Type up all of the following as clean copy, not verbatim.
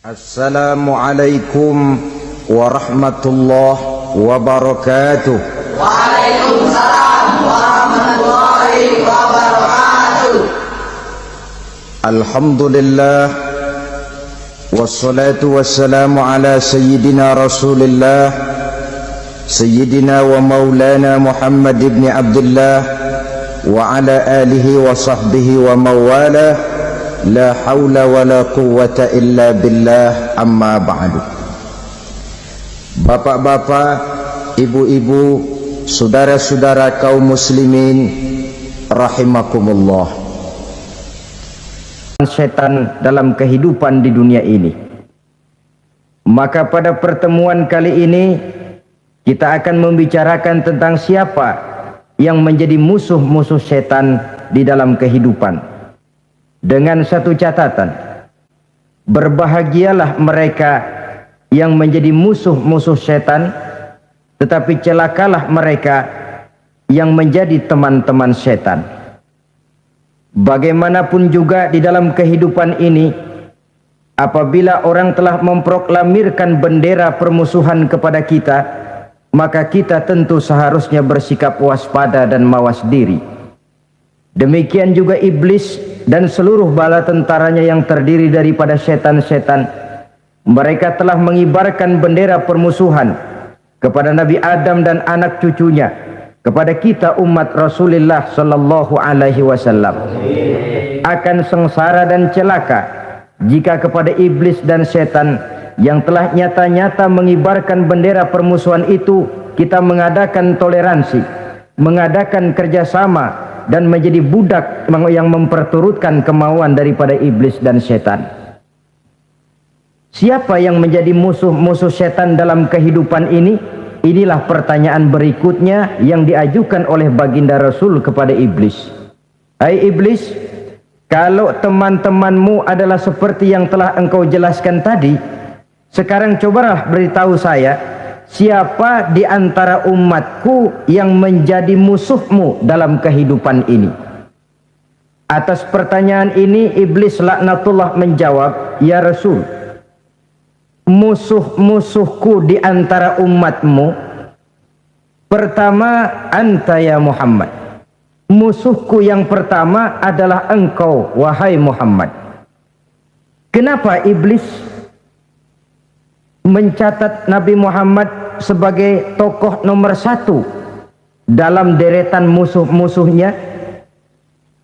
Assalamualaikum warahmatullahi wabarakatuh. Waalaikumsalam warahmatullahi wabarakatuh. Alhamdulillah wassalatu wassalamu ala sayyidina Rasulillah sayyidina wa maulana Muhammad ibn Abdullah wa ala alihi wa sahbihi wa mawalah. La hawla wa la quwwata illa billah, amma ba'du. Bapak-bapak, ibu-ibu, saudara-saudara kaum muslimin rahimakumullah. Setan dalam kehidupan di dunia ini. Maka pada pertemuan kali ini kita akan membicarakan tentang siapa yang menjadi musuh-musuh setan di dalam kehidupan. Dengan satu catatan, berbahagialah mereka yang menjadi musuh-musuh setan, tetapi celakalah mereka yang menjadi teman-teman setan. Bagaimanapun juga di dalam kehidupan ini, apabila orang telah memproklamirkan bendera permusuhan kepada kita, maka kita tentu seharusnya bersikap waspada dan mawas diri. Demikian juga iblis dan seluruh bala tentaranya yang terdiri daripada setan-setan. Mereka telah mengibarkan bendera permusuhan kepada Nabi Adam dan anak cucunya, kepada kita umat Rasulullah sallallahu alaihi wasallam. Akan sengsara dan celaka jika kepada iblis dan setan yang telah nyata-nyata mengibarkan bendera permusuhan itu kita mengadakan toleransi, mengadakan kerjasama, dan menjadi budak yang memperturutkan kemauan daripada iblis dan setan. Siapa yang menjadi musuh-musuh setan dalam kehidupan ini? Inilah pertanyaan berikutnya yang diajukan oleh baginda Rasul kepada iblis. Hai iblis, kalau teman-temanmu adalah seperti yang telah engkau jelaskan tadi, sekarang cobalah beritahu saya, siapa di antara umatku yang menjadi musuhmu dalam kehidupan ini? Atas pertanyaan ini iblis laknatullah menjawab, ya Rasul, musuh-musuhku di antara umatmu, pertama anta ya Muhammad. Musuhku yang pertama adalah engkau wahai Muhammad. Kenapa iblis mencatat Nabi Muhammad sebagai tokoh nomor satu dalam deretan musuh-musuhnya?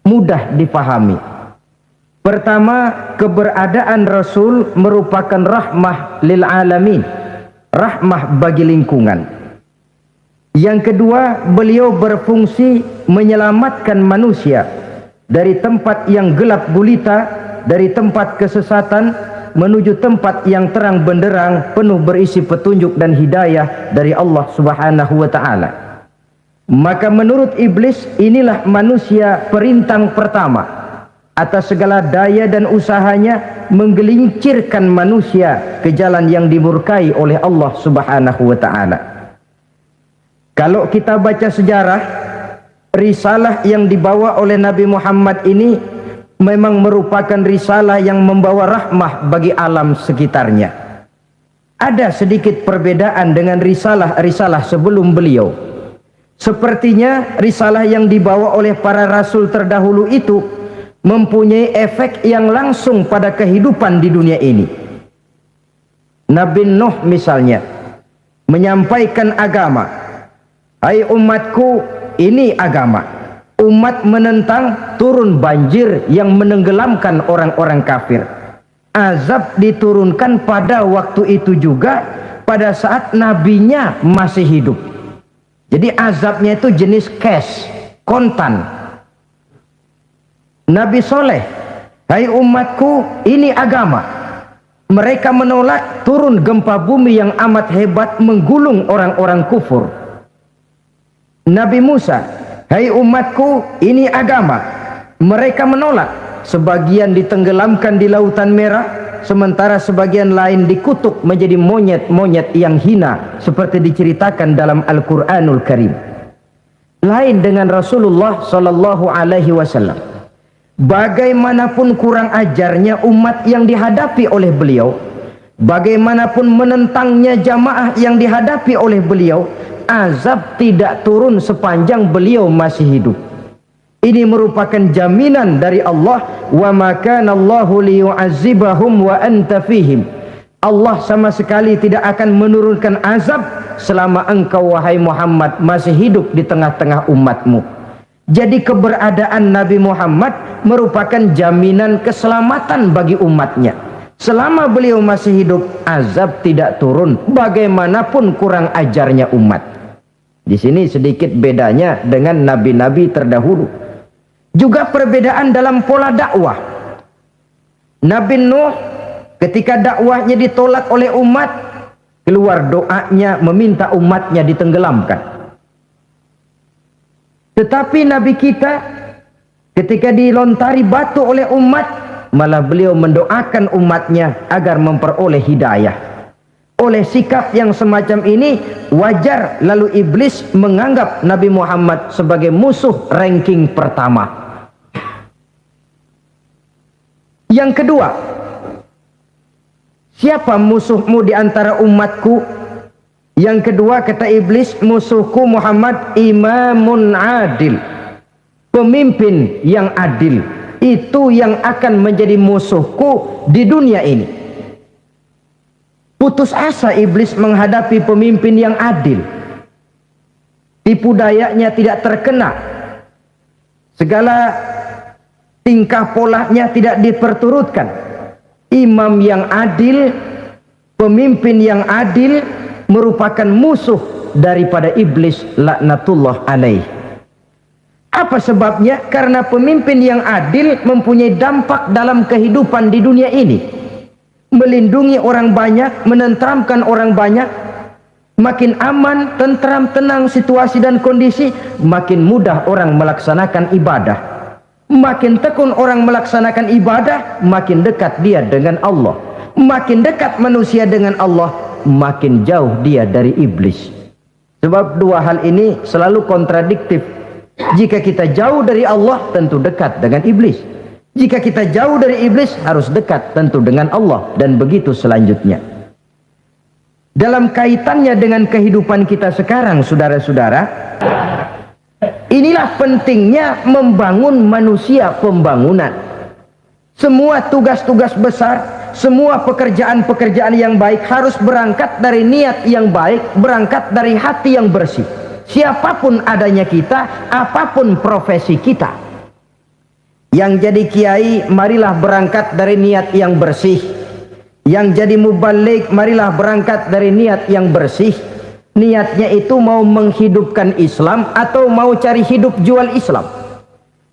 Mudah dipahami. Pertama, keberadaan Rasul merupakan rahmah lil alamin, rahmah bagi lingkungan. Yang kedua, beliau berfungsi menyelamatkan manusia dari tempat yang gelap gulita, dari tempat kesesatan menuju tempat yang terang benderang penuh berisi petunjuk dan hidayah dari Allah Subhanahu wa taala. Maka menurut iblis inilah manusia perintang pertama atas segala daya dan usahanya menggelincirkan manusia ke jalan yang dimurkai oleh Allah Subhanahu wa taala. Kalau kita baca sejarah, risalah yang dibawa oleh Nabi Muhammad ini memang merupakan risalah yang membawa rahmah bagi alam sekitarnya. Ada sedikit perbedaan dengan risalah-risalah sebelum beliau. Sepertinya risalah yang dibawa oleh para rasul terdahulu itu mempunyai efek yang langsung pada kehidupan di dunia ini. Nabi Nuh misalnya menyampaikan agama. Hai umatku, ini agama. Umat menentang, turun banjir yang menenggelamkan orang-orang kafir. Azab diturunkan pada waktu itu juga pada saat nabinya masih hidup. Jadi azabnya itu jenis cash, kontan. Nabi Soleh, hai umatku, ini agama. Mereka menolak, turun gempa bumi yang amat hebat menggulung orang-orang kufur. Nabi Musa, hai umatku, ini agama. Mereka menolak. Sebagian ditenggelamkan di Lautan Merah, sementara sebagian lain dikutuk menjadi monyet-monyet yang hina, seperti diceritakan dalam Al-Quranul Karim. Lain dengan Rasulullah Sallallahu Alaihi Wasallam. Bagaimanapun kurang ajarnya umat yang dihadapi oleh beliau, bagaimanapun menentangnya jamaah yang dihadapi oleh beliau, azab tidak turun sepanjang beliau masih hidup. Ini merupakan jaminan dari Allah, wa ma kana Allahu liyu'azzibahum wa anta fihim. Allah sama sekali tidak akan menurunkan azab selama engkau wahai Muhammad masih hidup di tengah-tengah umatmu. Jadi keberadaan Nabi Muhammad merupakan jaminan keselamatan bagi umatnya. Selama beliau masih hidup, azab tidak turun bagaimanapun kurang ajarnya umat. Di sini sedikit bedanya dengan nabi-nabi terdahulu. Juga perbedaan dalam pola dakwah. Nabi Nuh ketika dakwahnya ditolak oleh umat, keluar doanya meminta umatnya ditenggelamkan. Tetapi Nabi kita ketika dilontari batu oleh umat, malah beliau mendoakan umatnya agar memperoleh hidayah. Oleh sikap yang semacam ini, wajar lalu iblis menganggap Nabi Muhammad sebagai musuh ranking pertama. Yang kedua, siapa musuhmu di antara umatku? Yang kedua kata iblis, musuhku Muhammad imamun adil, pemimpin yang adil. Itu yang akan menjadi musuhku di dunia ini. Putus asa iblis menghadapi pemimpin yang adil. Tipu dayanya tidak terkena, segala tingkah polanya tidak diperturutkan. Imam yang adil, pemimpin yang adil merupakan musuh daripada iblis laknatullah alaih. Apa sebabnya? Karena pemimpin yang adil mempunyai dampak dalam kehidupan di dunia ini. Melindungi orang banyak, menenteramkan orang banyak. Makin aman, tentram, tenang situasi dan kondisi, makin mudah orang melaksanakan ibadah. Makin tekun orang melaksanakan ibadah, makin dekat dia dengan Allah. Makin dekat manusia dengan Allah, makin jauh dia dari iblis. Sebab dua hal ini selalu kontradiktif. Jika kita jauh dari Allah, tentu dekat dengan iblis. Jika kita jauh dari iblis, harus dekat tentu dengan Allah. Dan begitu selanjutnya. Dalam kaitannya dengan kehidupan kita sekarang, saudara-saudara, inilah pentingnya membangun manusia pembangunan. Semua tugas-tugas besar, semua pekerjaan-pekerjaan yang baik harus berangkat dari niat yang baik, berangkat dari hati yang bersih. Siapapun adanya kita, apapun profesi kita. Yang jadi kiai, marilah berangkat dari niat yang bersih. Yang jadi mubalik, marilah berangkat dari niat yang bersih. Niatnya itu mau menghidupkan Islam atau mau cari hidup jual Islam.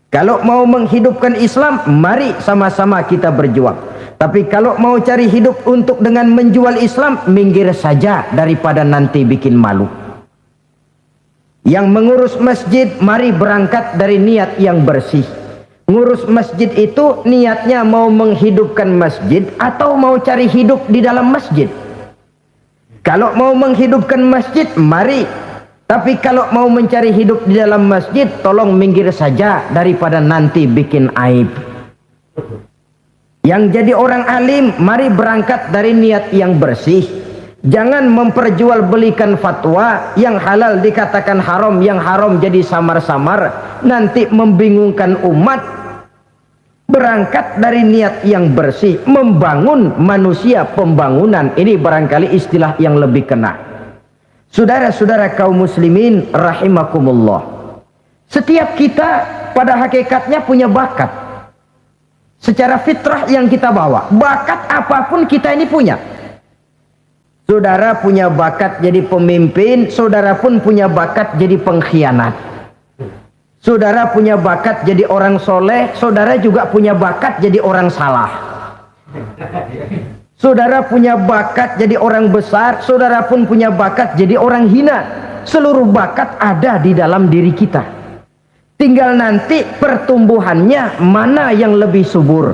Kalau mau menghidupkan Islam, mari sama-sama kita berjuang. Tapi kalau mau cari hidup untuk dengan menjual Islam, minggir saja daripada nanti bikin malu. Yang mengurus masjid, mari berangkat dari niat yang bersih. Ngurus masjid itu niatnya mau menghidupkan masjid atau mau cari hidup di dalam masjid. Kalau mau menghidupkan masjid, mari. Tapi kalau mau mencari hidup di dalam masjid, tolong minggir saja daripada nanti bikin aib. Yang jadi orang alim, mari berangkat dari niat yang bersih. Jangan memperjualbelikan fatwa, yang halal dikatakan haram, yang haram jadi samar-samar, nanti membingungkan umat. Berangkat dari niat yang bersih, membangun manusia pembangunan. Ini barangkali istilah yang lebih kena. Saudara-saudara kaum muslimin rahimakumullah, setiap kita pada hakikatnya punya bakat. Secara fitrah yang kita bawa, bakat apapun kita ini punya. Saudara punya bakat jadi pemimpin, saudara pun punya bakat jadi pengkhianat. Saudara punya bakat jadi orang soleh, saudara juga punya bakat jadi orang salah. Saudara punya bakat jadi orang besar, saudara pun punya bakat jadi orang hina. Seluruh bakat ada di dalam diri kita. Tinggal nanti pertumbuhannya mana yang lebih subur.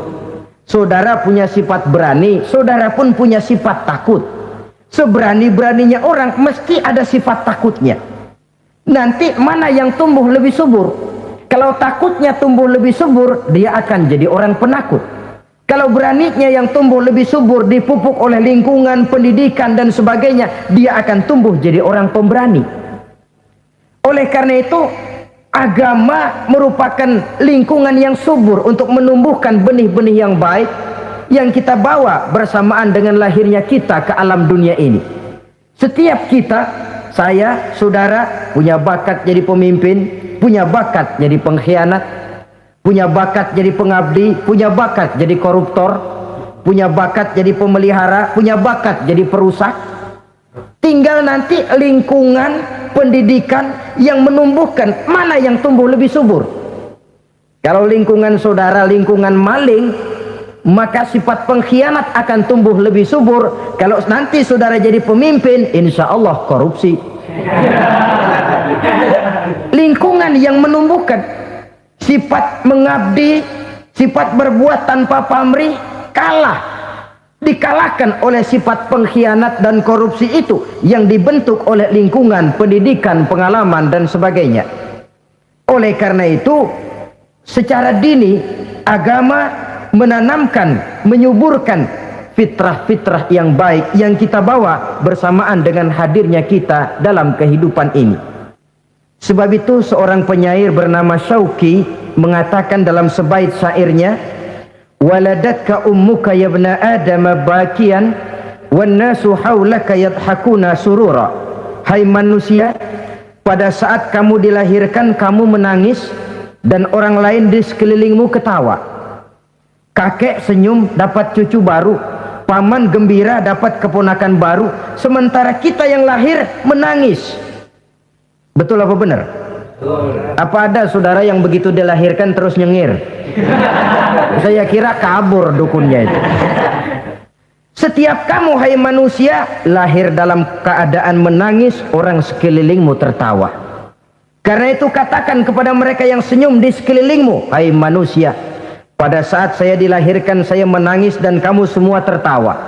Saudara punya sifat berani, saudara pun punya sifat takut. Seberani-beraninya orang mesti ada sifat takutnya. Nanti mana yang tumbuh lebih subur? Kalau takutnya tumbuh lebih subur, dia akan jadi orang penakut. Kalau beraninya yang tumbuh lebih subur, dipupuk oleh lingkungan, pendidikan dan sebagainya, dia akan tumbuh jadi orang pemberani. Oleh karena itu, agama merupakan lingkungan yang subur untuk menumbuhkan benih-benih yang baik yang kita bawa bersamaan dengan lahirnya kita ke alam dunia ini. Setiap kita, saya, saudara, punya bakat jadi pemimpin, punya bakat jadi pengkhianat, punya bakat jadi pengabdi, punya bakat jadi koruptor, punya bakat jadi pemelihara, punya bakat jadi perusak. Tinggal nanti lingkungan pendidikan yang menumbuhkan mana yang tumbuh lebih subur. Kalau lingkungan saudara lingkungan maling, maka sifat pengkhianat akan tumbuh lebih subur. Kalau nanti saudara jadi pemimpin, insya Allah korupsi. Lingkungan yang menumbuhkan sifat mengabdi, sifat berbuat tanpa pamrih, dikalahkan oleh sifat pengkhianat dan korupsi itu yang dibentuk oleh lingkungan, pendidikan, pengalaman dan sebagainya. Oleh karena itu, secara dini agama menanamkan, menyuburkan fitrah-fitrah yang baik yang kita bawa bersamaan dengan hadirnya kita dalam kehidupan ini. Sebab itu seorang penyair bernama Syauqi mengatakan dalam sebaik syairnya, waladatka ummuka ya ibna adam bakian wan nasu haulaka yadhakuna surura. Hai manusia, pada saat kamu dilahirkan kamu menangis dan orang lain di sekelilingmu ketawa. Kakek senyum dapat cucu baru, paman gembira dapat keponakan baru, sementara kita yang lahir menangis. Betul apa benar? Betul. Apa ada saudara yang begitu dilahirkan terus nyengir? Saya kira kabur dukunnya itu. Setiap kamu hai manusia lahir dalam keadaan menangis, orang sekelilingmu tertawa. Karena itu katakan kepada mereka yang senyum di sekelilingmu, hai manusia, pada saat saya dilahirkan saya menangis dan kamu semua tertawa.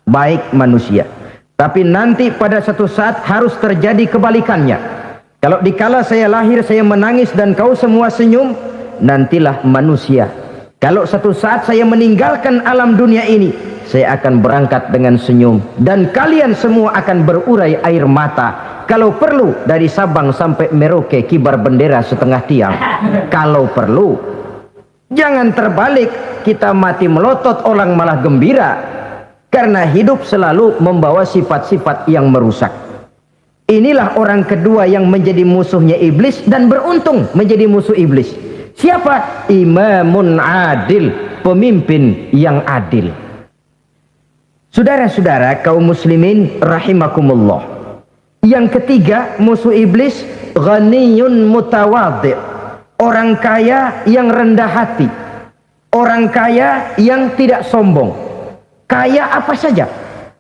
Baik manusia. Tapi nanti pada satu saat harus terjadi kebalikannya. Kalau dikala saya lahir saya menangis dan kau semua senyum, nantilah manusia. Kalau satu saat saya meninggalkan alam dunia ini, saya akan berangkat dengan senyum dan kalian semua akan berurai air mata. Kalau perlu dari Sabang sampai Merauke kibar bendera setengah tiang. Kalau perlu, jangan terbalik, kita mati melotot orang malah gembira. Karena hidup selalu membawa sifat-sifat yang merusak. Inilah orang kedua yang menjadi musuhnya iblis dan beruntung menjadi musuh iblis. Siapa? Imamun adil, pemimpin yang adil. Saudara-saudara kaum muslimin rahimakumullah. Yang ketiga musuh iblis, ghaniyun mutawadhi', orang kaya yang rendah hati, orang kaya yang tidak sombong. Kaya apa saja,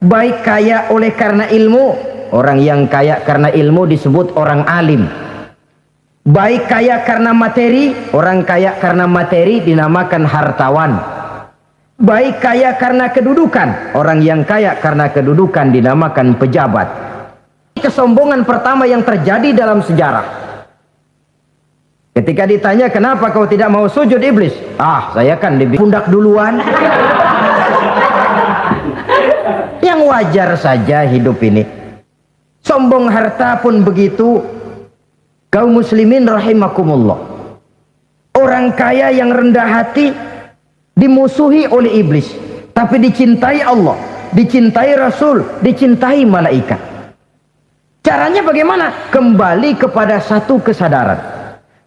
baik kaya oleh karena ilmu. Orang yang kaya karena ilmu disebut orang alim. Baik kaya karena materi, orang kaya karena materi dinamakan hartawan. Baik kaya karena kedudukan, orang yang kaya karena kedudukan dinamakan pejabat. Kesombongan pertama yang terjadi dalam sejarah. Ketika ditanya kenapa kau tidak mau sujud iblis? Ah, saya kan di pundak duluan. Yang wajar saja hidup ini. Sombong harta pun begitu. Kaum muslimin rahimakumullah. Orang kaya yang rendah hati dimusuhi oleh iblis, tapi dicintai Allah, dicintai Rasul, dicintai malaikat. Caranya bagaimana? Kembali kepada satu kesadaran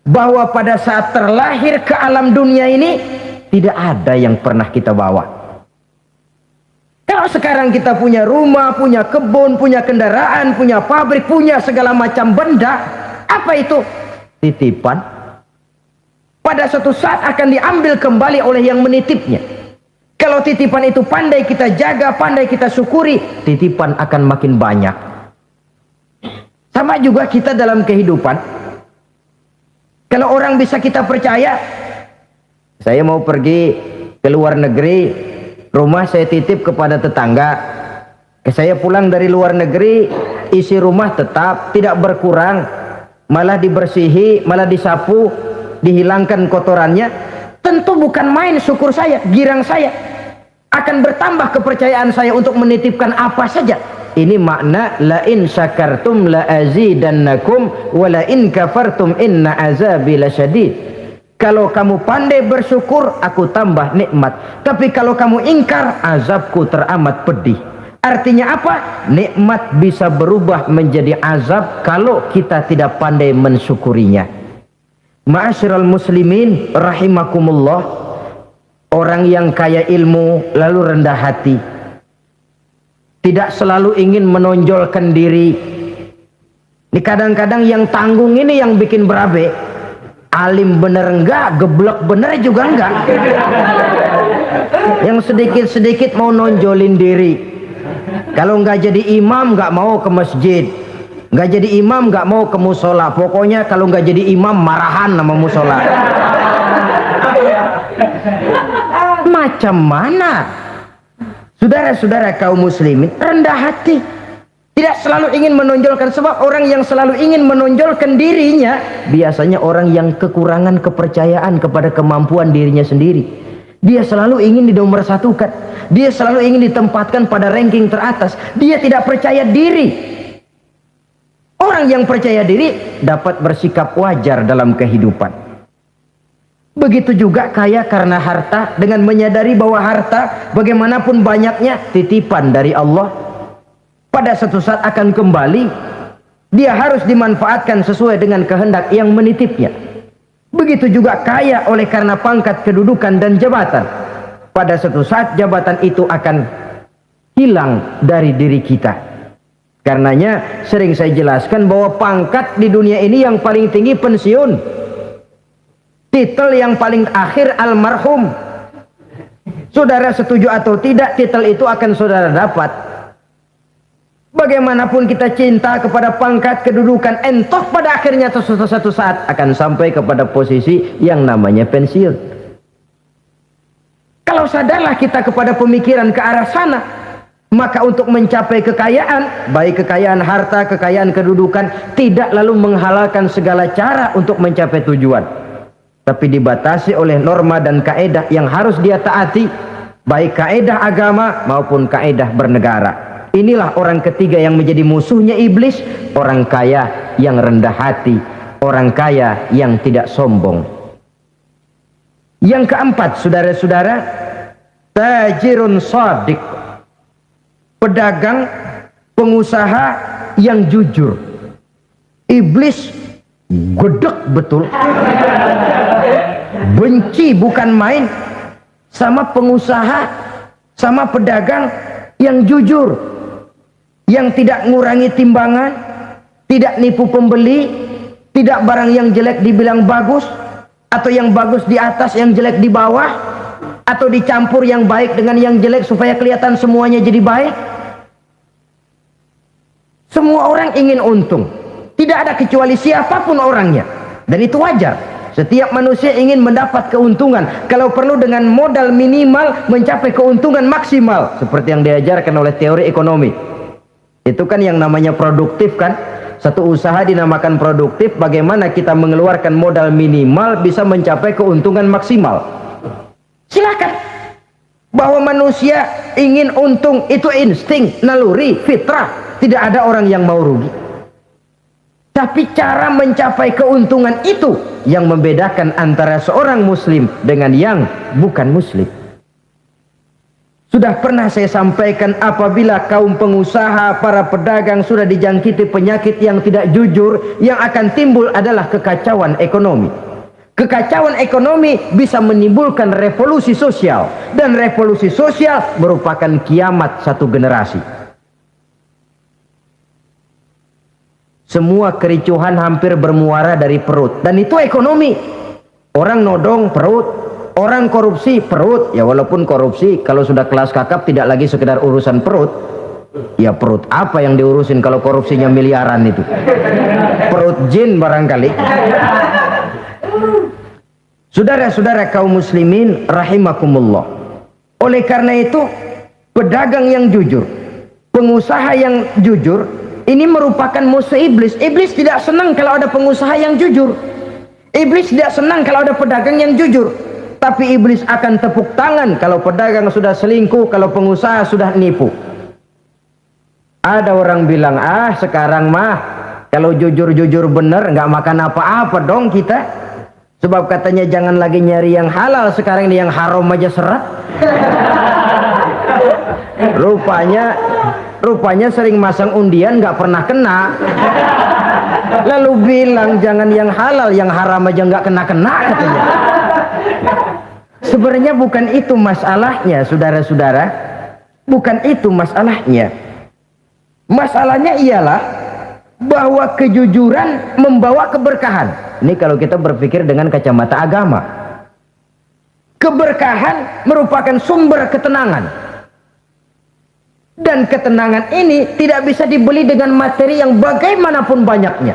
bahwa pada saat terlahir ke alam dunia ini tidak ada yang pernah kita bawa. Kalau sekarang kita punya rumah, punya kebun, punya kendaraan, punya pabrik, punya segala macam benda, apa itu? Titipan. Pada suatu saat akan diambil kembali oleh yang menitipnya. Kalau titipan itu pandai kita jaga, pandai kita syukuri, titipan akan makin banyak. Sama juga kita dalam kehidupan. Kalau orang bisa kita percaya, saya mau pergi ke luar negeri, rumah saya titip kepada tetangga. Saya pulang dari luar negeri, isi rumah tetap tidak berkurang, malah dibersihi, malah disapu, dihilangkan kotorannya. Tentu bukan main syukur saya, girang saya. akan bertambah kepercayaan saya untuk menitipkan apa saja. Ini makna la in syakartum la azidannakum wa la in kafartum inna azabi lasyadid. Kalau kamu pandai bersyukur, aku tambah nikmat. Tapi kalau kamu ingkar, azabku teramat pedih. Artinya apa? Nikmat bisa berubah menjadi azab kalau kita tidak pandai mensyukurinya. Ma'asyiral muslimin rahimakumullah, orang yang kaya ilmu lalu rendah hati, tidak selalu ingin menonjolkan diri. Ini kadang-kadang yang tanggung ini yang bikin berabe. Alim bener enggak, geblek bener juga enggak. Yang sedikit-sedikit mau nonjolin diri. Kalau enggak jadi imam enggak mau ke masjid, enggak jadi imam enggak mau ke musola. Pokoknya kalau enggak jadi imam marahan sama musola. Macam mana? Saudara-saudara kaum muslimin, rendah hati, tidak selalu ingin menonjolkan. Sebab orang yang selalu ingin menonjolkan dirinya biasanya orang yang kekurangan kepercayaan kepada kemampuan dirinya sendiri. Dia selalu ingin dinomorsatukan, dia selalu ingin ditempatkan pada ranking teratas. Dia tidak percaya diri. Orang yang percaya diri dapat bersikap wajar dalam kehidupan. Begitu juga kaya karena harta, dengan menyadari bahwa harta bagaimanapun banyaknya titipan dari Allah, pada suatu saat akan kembali. Dia harus dimanfaatkan sesuai dengan kehendak yang menitipnya. Begitu juga kaya oleh karena pangkat, kedudukan dan jabatan. Pada suatu saat jabatan itu akan hilang dari diri kita. Karenanya sering saya jelaskan bahwa pangkat di dunia ini yang paling tinggi pensiun. Titel yang paling akhir almarhum. Saudara setuju atau tidak, titel itu akan saudara dapat. Bagaimanapun kita cinta kepada pangkat, kedudukan, entah pada akhirnya suatu saat akan sampai kepada posisi yang namanya pensiun. Kalau sadarlah kita kepada pemikiran ke arah sana, maka untuk mencapai kekayaan, baik kekayaan harta, kekayaan kedudukan, tidak lalu menghalalkan segala cara untuk mencapai tujuan, tapi dibatasi oleh norma dan kaedah yang harus dia taati, baik kaedah agama maupun kaedah bernegara. Inilah orang ketiga yang menjadi musuhnya iblis, orang kaya yang rendah hati, orang kaya yang tidak sombong. Yang keempat, saudara-saudara, tajirun shadiq, pedagang, pengusaha yang jujur. Iblis gedek betul, benci bukan main sama pengusaha, sama pedagang yang jujur, yang tidak ngurangi timbangan, tidak nipu pembeli, tidak barang yang jelek dibilang bagus, atau yang bagus di atas yang jelek di bawah, atau dicampur yang baik dengan yang jelek supaya kelihatan semuanya jadi baik. Semua orang ingin untung, tidak ada kecuali siapapun orangnya, dan itu wajar. Setiap manusia ingin mendapat keuntungan, kalau perlu dengan modal minimal mencapai keuntungan maksimal, seperti yang diajarkan oleh teori ekonomi. Itu kan yang namanya produktif kan. Satu usaha dinamakan produktif, bagaimana kita mengeluarkan modal minimal bisa mencapai keuntungan maksimal. Silakan. Bahwa manusia ingin untung itu insting, naluri, fitrah, tidak ada orang yang mau rugi. Tapi cara mencapai keuntungan itu yang membedakan antara seorang muslim dengan yang bukan muslim. Sudah pernah saya sampaikan, apabila kaum pengusaha, para pedagang sudah dijangkiti penyakit yang tidak jujur, yang akan timbul adalah kekacauan ekonomi. Kekacauan ekonomi bisa menimbulkan revolusi sosial, dan revolusi sosial merupakan kiamat satu generasi. Semua kericuhan hampir bermuara dari perut, dan itu ekonomi. Orang nodong perut, orang korupsi perut. Ya walaupun korupsi kalau sudah kelas kakap tidak lagi sekedar urusan perut. Ya perut apa yang diurusin kalau korupsinya miliaran itu? Perut jin barangkali. Saudara-saudara kaum muslimin rahimakumullah. Oleh karena itu, pedagang yang jujur, pengusaha yang jujur, ini merupakan musuh iblis. Iblis tidak senang kalau ada pengusaha yang jujur. Iblis tidak senang kalau ada pedagang yang jujur. Tapi iblis akan tepuk tangan kalau pedagang sudah selingkuh, kalau pengusaha sudah nipu. Ada orang bilang, sekarang mah kalau jujur-jujur bener nggak makan apa-apa dong kita. Sebab katanya jangan lagi nyari yang halal, sekarang ini yang haram aja seret. Rupanya sering masang undian nggak pernah kena. Lalu bilang jangan yang halal, yang haram aja nggak kena-kena katanya. Sebenarnya bukan itu masalahnya, saudara-saudara. Bukan itu masalahnya. Masalahnya ialah bahwa kejujuran membawa keberkahan. Ini kalau kita berpikir dengan kacamata agama. Keberkahan merupakan sumber ketenangan. Dan ketenangan ini tidak bisa dibeli dengan materi yang bagaimanapun banyaknya.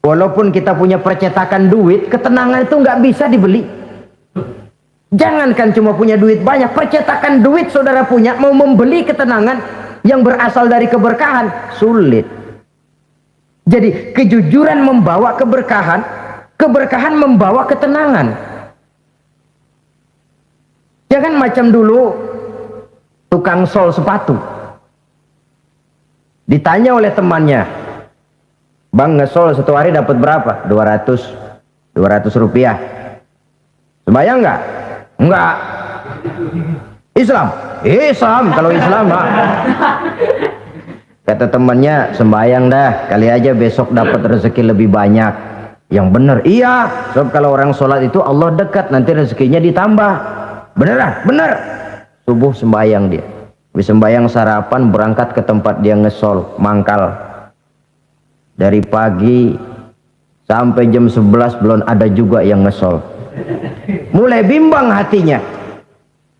Walaupun kita punya percetakan duit, ketenangan itu nggak bisa dibeli. Jangankan cuma punya duit banyak, percetakan duit saudara punya, mau membeli ketenangan yang berasal dari keberkahan, sulit. Jadi kejujuran membawa keberkahan, keberkahan membawa ketenangan. Jangan macam dulu tukang sol sepatu. Ditanya oleh temannya, "Bang, ngesol satu hari dapat berapa?" 200 rupiah. Sembayang enggak? Enggak. Islam? Islam, kalau Islam mah. Kata temannya, "Sembayang dah, kali aja besok dapat rezeki lebih banyak." Yang benar, iya. Sebab kalau orang sholat itu Allah dekat, nanti rezekinya ditambah. Beneran? Bener. Subuh sembayang dia. Habis sembayang sarapan, berangkat ke tempat dia ngesol, mangkal. Dari pagi sampai jam 11 belum ada juga yang ngesol. Mulai bimbang hatinya.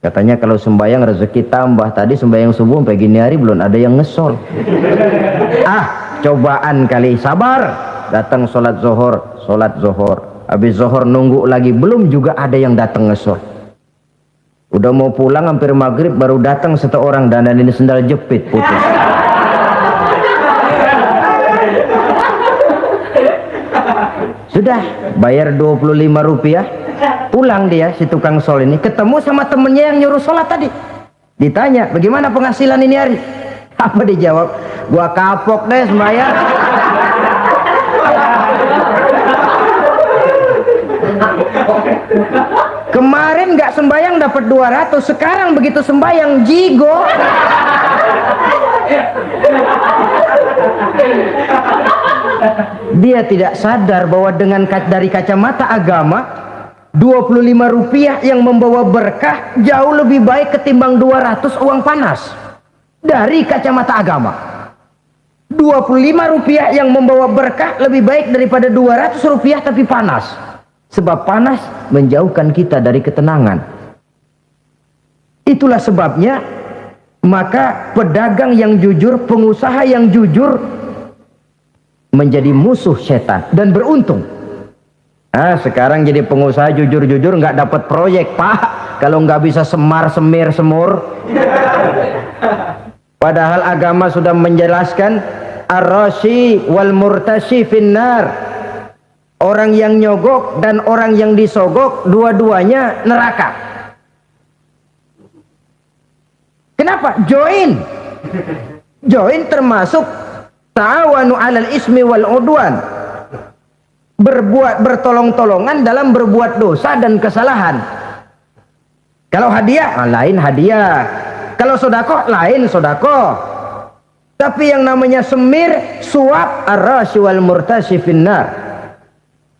Katanya kalau sembayang rezeki tambah. Tadi sembayang subuh sampai gini hari belum ada yang ngesol. Cobaan kali, sabar. Datang sholat zohor. Habis zohor nunggu lagi, belum juga ada yang datang ngesol. Udah mau pulang hampir maghrib, baru datang satu orang dandanin sendal jepit putus. Sudah bayar 25 rupiah, pulang dia si tukang sol ini, ketemu sama temennya yang nyuruh sholat tadi. Ditanya, "Bagaimana penghasilan ini hari?" Apa dijawab? "Gua kapok deh sembahyang." Kemarin nggak sembayang dapat 200, sekarang begitu sembayang jigo. Dia tidak sadar bahwa dengan dari kacamata agama, 25 rupiah yang membawa berkah jauh lebih baik ketimbang 200 uang panas. Dari kacamata agama, 25 rupiah yang membawa berkah lebih baik daripada 200 rupiah tapi panas. Sebab panas menjauhkan kita dari ketenangan. Itulah sebabnya maka pedagang yang jujur, pengusaha yang jujur menjadi musuh setan dan beruntung. Sekarang jadi pengusaha jujur-jujur nggak dapat proyek, Pak, kalau nggak bisa semar-semir semur. Padahal agama sudah menjelaskan ar-rashi wal murtashi finnar. Orang yang nyogok dan orang yang disogok dua-duanya neraka. Kenapa? Join termasuk ta'awanu 'alal ismi wal 'udwan. Bertolong-tolongan dalam berbuat dosa dan kesalahan. Kalau hadiah, lain hadiah. Kalau sedekah, lain sedekah. Tapi yang namanya semir, suap, ar-rashi wal murtashi finnar.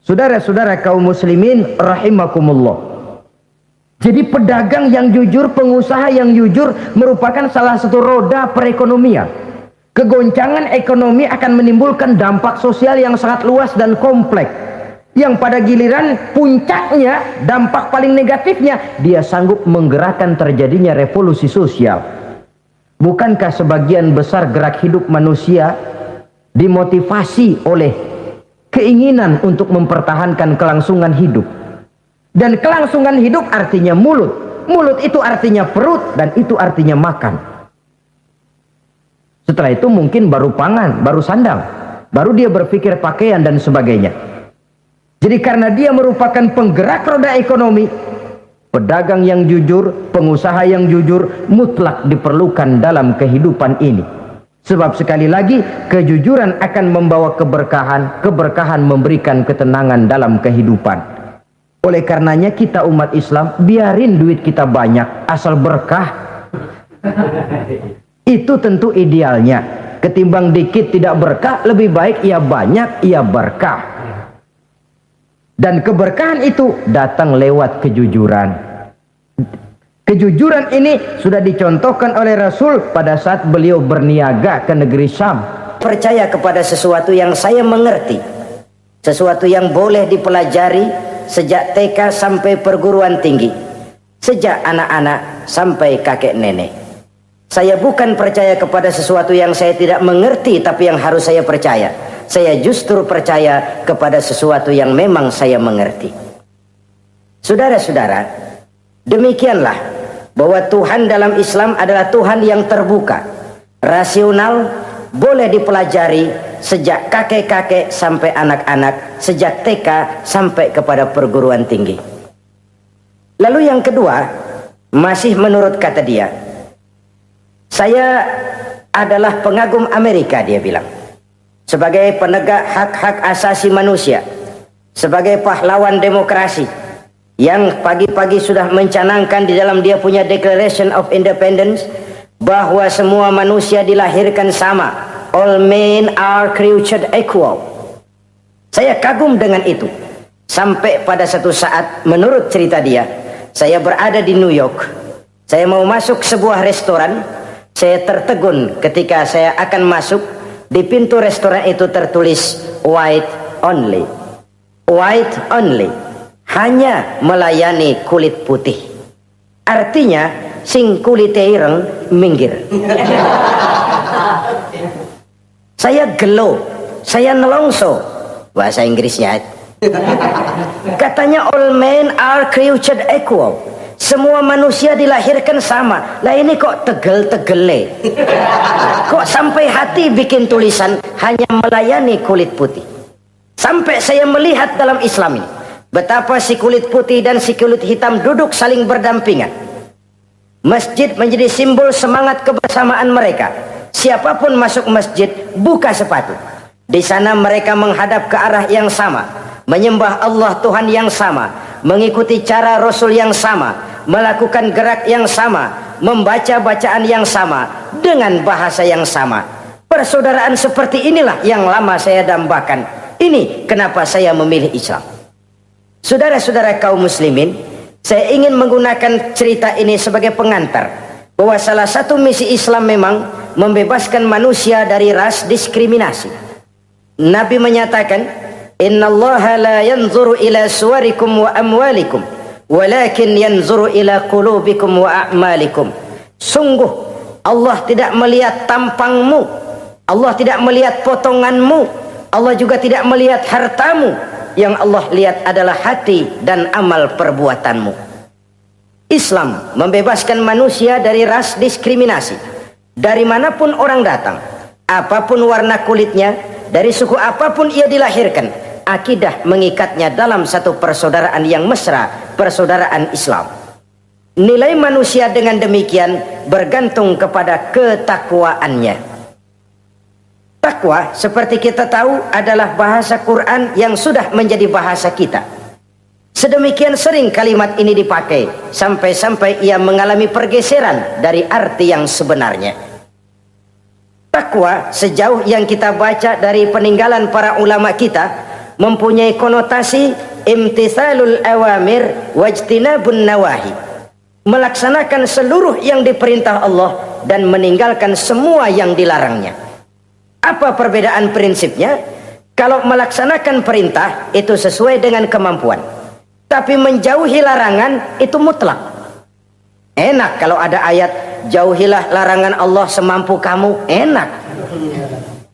Saudara-saudara kaum muslimin rahimakumullah. Jadi pedagang yang jujur, pengusaha yang jujur merupakan salah satu roda perekonomian. Kegoncangan ekonomi akan menimbulkan dampak sosial yang sangat luas dan kompleks. Yang pada giliran puncaknya, dampak paling negatifnya, dia sanggup menggerakkan terjadinya revolusi sosial. Bukankah sebagian besar gerak hidup manusia dimotivasi oleh keinginan untuk mempertahankan kelangsungan hidup? Dan kelangsungan hidup artinya mulut. Mulut itu artinya perut, dan itu artinya makan. Setelah itu mungkin baru pangan, baru sandang, baru dia berpikir pakaian dan sebagainya. Jadi karena dia merupakan penggerak roda ekonomi, pedagang yang jujur, pengusaha yang jujur mutlak diperlukan dalam kehidupan ini. Sebab sekali lagi kejujuran akan membawa keberkahan, keberkahan memberikan ketenangan dalam kehidupan. Oleh karenanya kita umat Islam biarin duit kita banyak asal berkah. Itu tentu idealnya. Ketimbang dikit tidak berkah, lebih baik ia banyak ia berkah. Dan keberkahan itu datang lewat kejujuran. Kejujuran ini sudah dicontohkan oleh Rasul pada saat beliau berniaga ke negeri Syam. Percaya kepada sesuatu yang saya mengerti, sesuatu yang boleh dipelajari sejak TK sampai perguruan tinggi, sejak anak-anak sampai kakek nenek. Saya bukan percaya kepada sesuatu yang saya tidak mengerti tapi yang harus saya percaya. Saya justru percaya kepada sesuatu yang memang saya mengerti. Saudara-saudara, demikianlah bahwa Tuhan dalam Islam adalah Tuhan yang terbuka, rasional, boleh dipelajari sejak kakek-kakek sampai anak-anak, sejak TK sampai kepada perguruan tinggi. Lalu yang kedua, masih menurut kata dia, saya adalah pengagum Amerika, dia bilang. Sebagai penegak hak-hak asasi manusia, sebagai pahlawan demokrasi yang pagi-pagi sudah mencanangkan di dalam dia punya Declaration of Independence bahwa semua manusia dilahirkan sama, all men are created equal. Saya kagum dengan itu. Sampai pada satu saat, menurut cerita dia, saya berada di New York, saya mau masuk sebuah restoran, saya tertegun ketika saya akan masuk. Di pintu restoran itu tertulis white only, white only, hanya melayani kulit putih. Artinya sing kulit ireng minggir. Saya gelo, saya nelongso, bahasa Inggrisnya. Katanya all men are created equal. Semua manusia dilahirkan sama. Lah ini kok tegel-tegele. Kok sampai hati bikin tulisan hanya melayani kulit putih. Sampai saya melihat dalam Islam ini betapa si kulit putih dan si kulit hitam duduk saling berdampingan. Masjid menjadi simbol semangat kebersamaan mereka. Siapapun masuk masjid buka sepatu. Di sana mereka menghadap ke arah yang sama, menyembah Allah Tuhan yang sama, mengikuti cara Rasul yang sama, melakukan gerak yang sama, membaca bacaan yang sama, dengan bahasa yang sama. Persaudaraan seperti inilah yang lama saya dambakan. Ini kenapa saya memilih Islam. Saudara-saudara kaum muslimin, saya ingin menggunakan cerita ini sebagai pengantar bahwa salah satu misi Islam memang membebaskan manusia dari ras diskriminasi. Nabi menyatakan, innallaha la yanzuru ila suwarikum wa amwalikum walakin yanzuru ila qulubikum wa a'malikum. Sungguh Allah tidak melihat tampangmu, Allah tidak melihat potonganmu, Allah juga tidak melihat hartamu. Yang Allah lihat adalah hati dan amal perbuatanmu. Islam membebaskan manusia dari ras diskriminasi. Dari manapun orang datang, apapun warna kulitnya, dari suku apapun ia dilahirkan, akidah mengikatnya dalam satu persaudaraan yang mesra, persaudaraan Islam. Nilai manusia dengan demikian bergantung kepada ketakwaannya. Takwa, seperti kita tahu, adalah bahasa Quran yang sudah menjadi bahasa kita. Sedemikian sering kalimat ini dipakai, sampai-sampai ia mengalami pergeseran dari arti yang sebenarnya. Takwa, sejauh yang kita baca dari peninggalan para ulama kita, mempunyai konotasi imtithalul awamir wajtinabun nawahi, melaksanakan seluruh yang diperintah Allah dan meninggalkan semua yang dilarangnya. Apa perbedaan prinsipnya? Kalau melaksanakan perintah itu sesuai dengan kemampuan, tapi menjauhi larangan itu mutlak. Enak kalau ada ayat jauhilah larangan Allah semampu kamu, enak.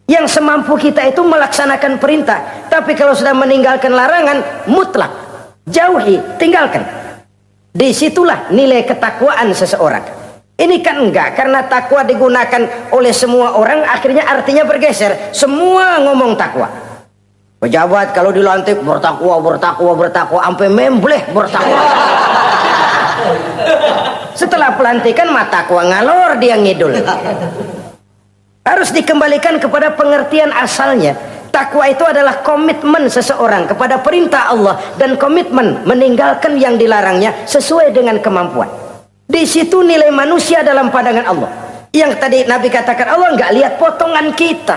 Yang semampu kita itu melaksanakan perintah, tapi kalau sudah meninggalkan larangan mutlak, jauhi, tinggalkan. Disitulah nilai ketakwaan seseorang. Ini kan enggak, karena takwa digunakan oleh semua orang, akhirnya artinya bergeser. Semua ngomong takwa. Pejabat kalau dilantik bertakwa, bertakwa, bertakwa, sampai membleh bertakwa. Setelah pelantikan mata takwa ngalor dia ngidul. Harus dikembalikan kepada pengertian asalnya. Takwa itu adalah komitmen seseorang kepada perintah Allah dan komitmen meninggalkan yang dilarangnya sesuai dengan kemampuan. Di situ nilai manusia dalam pandangan Allah. Yang tadi Nabi katakan, Allah nggak lihat potongan kita,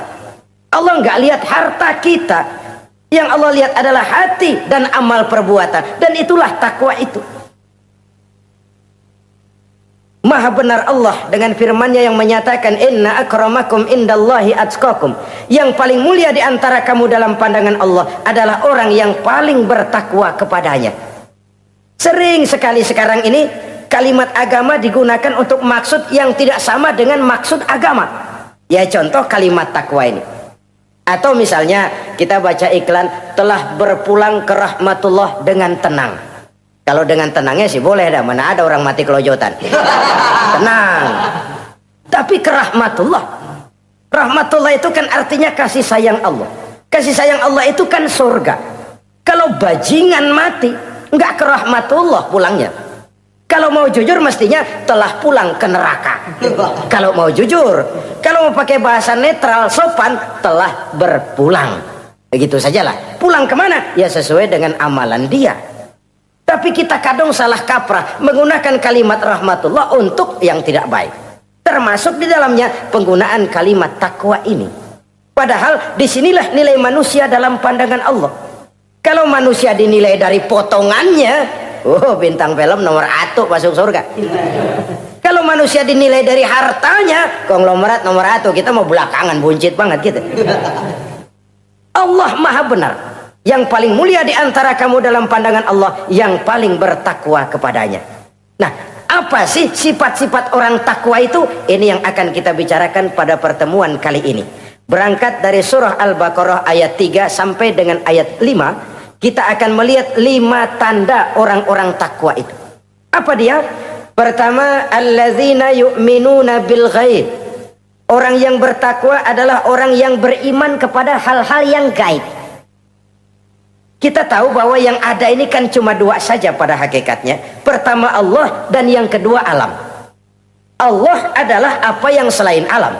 Allah nggak lihat harta kita. Yang Allah lihat adalah hati dan amal perbuatan, dan itulah takwa itu. Maha benar Allah dengan firman-Nya yang menyatakan, inna akramakum indallahi atqakum. Yang paling mulia di antara kamu dalam pandangan Allah adalah orang yang paling bertakwa kepadanya. Sering sekali sekarang ini kalimat agama digunakan untuk maksud yang tidak sama dengan maksud agama. Ya contoh kalimat takwa ini. Atau misalnya kita baca iklan, telah berpulang ke rahmatullah dengan tenang. Kalau dengan tenangnya sih boleh dah, mana ada orang mati kelojotan. Tenang. Tapi ke rahmatullah. Rahmatullah itu kan artinya kasih sayang Allah. Kasih sayang Allah itu kan surga. Kalau bajingan mati, enggak ke rahmatullah pulangnya. Kalau mau jujur mestinya telah pulang ke neraka. Kalau mau jujur, kalau mau pakai bahasa netral sopan, telah berpulang. Begitu sajalah. Pulang kemana? Ya sesuai dengan amalan dia. Tapi kita kadang salah kaprah menggunakan kalimat rahmatullah untuk yang tidak baik. Termasuk di dalamnya penggunaan kalimat takwa ini. Padahal disinilah nilai manusia dalam pandangan Allah. Kalau manusia dinilai dari potongannya, bintang film nomor 1 masuk surga. Kalau manusia dinilai dari hartanya, konglomerat nomor 1, kita mau belakangan, buncit banget gitu. Allah maha benar. Yang paling mulia di antara kamu dalam pandangan Allah, yang paling bertakwa kepadanya. Nah, apa sih sifat-sifat orang takwa itu? Ini yang akan kita bicarakan pada pertemuan kali ini. Berangkat dari surah Al-Baqarah ayat 3 sampai dengan ayat 5. Kita akan melihat 5 tanda orang-orang takwa itu. Apa dia? Pertama, allazina yu'minuna bil ghaib. Orang yang bertakwa adalah orang yang beriman kepada hal-hal yang gaib. Kita tahu bahwa yang ada ini kan cuma 2 saja pada hakikatnya. Pertama Allah, dan yang kedua alam. Allah adalah apa yang selain alam.